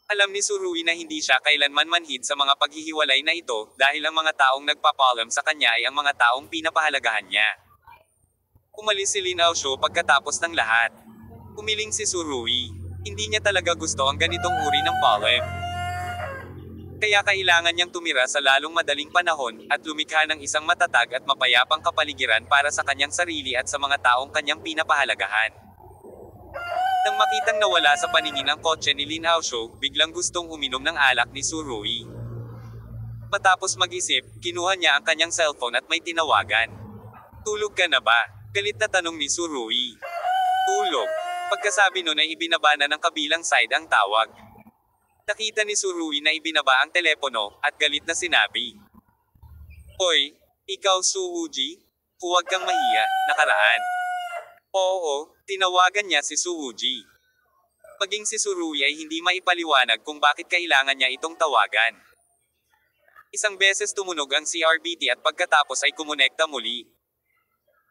alam ni Surui na hindi siya kailanman manhid sa mga paghihiwalay na ito, dahil ang mga taong nagpapalam sa kanya ay ang mga taong pinapahalagahan niya. Umalis si Lin Aosho pagkatapos ng lahat. Umiling si Surui. Hindi niya talaga gusto ang ganitong uri ng palem. Kaya kailangan niyang tumira sa lalong madaling panahon, at lumikha ng isang matatag at mapayapang kapaligiran para sa kanyang sarili at sa mga taong kanyang pinapahalagahan. Nang makitang nawala sa paningin ang kotse ni Lin Aosho, biglang gustong uminom ng alak ni Surui. Matapos mag-isip, kinuha niya ang kanyang cellphone at may tinawagan. Tulog ka na ba? Galit na tanong ni Surui. Tulog. Pagkasabi nun ay ibinaba na ng kabilang side ang tawag. Nakita ni Surui na ibinaba ang telepono, at galit na sinabi. Hoy, ikaw Suwuji? Huwag kang mahiya, nakaraan. Oo, tinawagan niya si Suwuji. Maging si Surui ay hindi maipaliwanag kung bakit kailangan niya itong tawagan. Isang beses tumunog ang CRBT at pagkatapos ay kumonekta muli.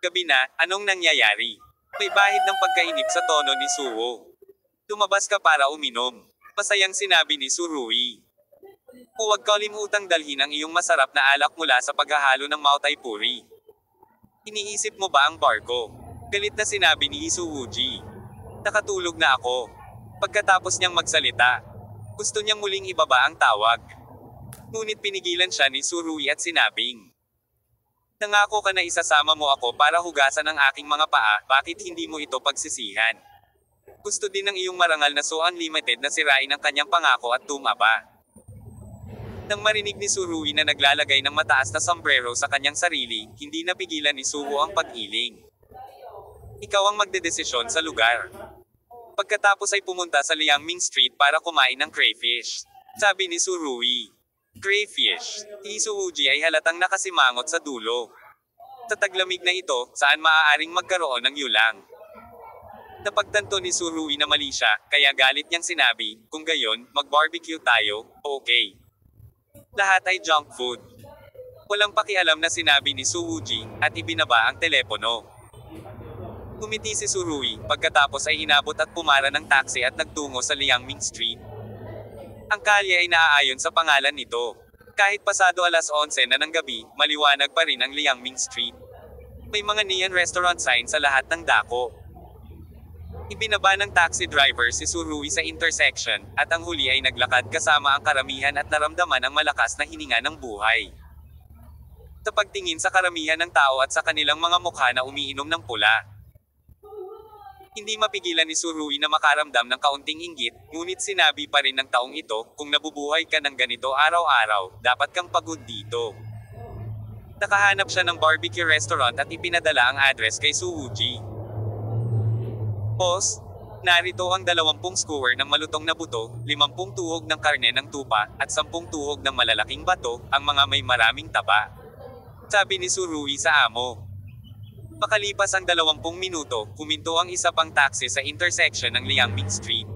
Gabi na, anong nangyayari? May bahid ng pagkainip sa tono ni Suwo. Lumabas ka para uminom. Masayang sinabi ni Surui. Huwag kalimutang dalhin ang iyong masarap na alak mula sa paghahalo ng Mautai Puri. Iniisip mo ba ang barko? Galit na sinabi ni Suwuji. Nakatulog na ako. Pagkatapos niyang magsalita, gusto niyang muling ibaba ang tawag. Ngunit pinigilan siya ni Surui at sinabing, nangako ka na isasama mo ako para hugasan ang aking mga paa, bakit hindi mo ito pagsisihan? Gusto din ng iyong marangal na So Unlimited na sirain ang kanyang pangako at tumaba. Nang marinig ni Surui na naglalagay ng mataas na sombrero sa kanyang sarili, hindi napigilan ni Suwo ang pag-iling. Ikaw ang magdedesisyon sa lugar. Pagkatapos ay pumunta sa Liangming Street para kumain ng crayfish. Sabi ni Surui. Crayfish. Si Suwuji ay halatang nakasimangot sa dulo. Sa taglamig na ito, saan maaaring magkaroon ng yulang. Napagtanto ni Surui na mali siya, kaya galit niyang sinabi, kung gayon, mag-barbecue tayo, okay. Lahat ay junk food. Walang pakialam na sinabi ni Suwuji, at ibinaba ang telepono. Umiti si Surui, pagkatapos ay inabot at pumara ng taxi at nagtungo sa Liangming Street. Ang kalye ay naaayon sa pangalan nito. Kahit pasado alas 11 na ng gabi, maliwanag pa rin ang Liangming Street. May mga neon restaurant sign sa lahat ng dako. Ibinaba ng taxi driver si Surui sa intersection, at ang huli ay naglakad kasama ang karamihan at naramdaman ang malakas na hininga ng buhay. Sa pagtingin sa karamihan ng tao at sa kanilang mga mukha na umiinom ng pula, hindi mapigilan ni Surui na makaramdam ng kaunting inggit, ngunit sinabi pa rin ng taong ito, kung nabubuhay ka ng ganito araw-araw, dapat kang pagod dito. Nakahanap siya ng barbecue restaurant at ipinadala ang address kay Suwuji. Boss, narito ang 20 skewer ng malutong na buto, 50 tuhog ng karne ng tupa, at 10 tuhog ng malalaking bato, ang mga may maraming taba. Sabi ni Surui sa amo. Makalipas ang 20 minuto, huminto ang isa pang taxi sa intersection ng Liangming Street.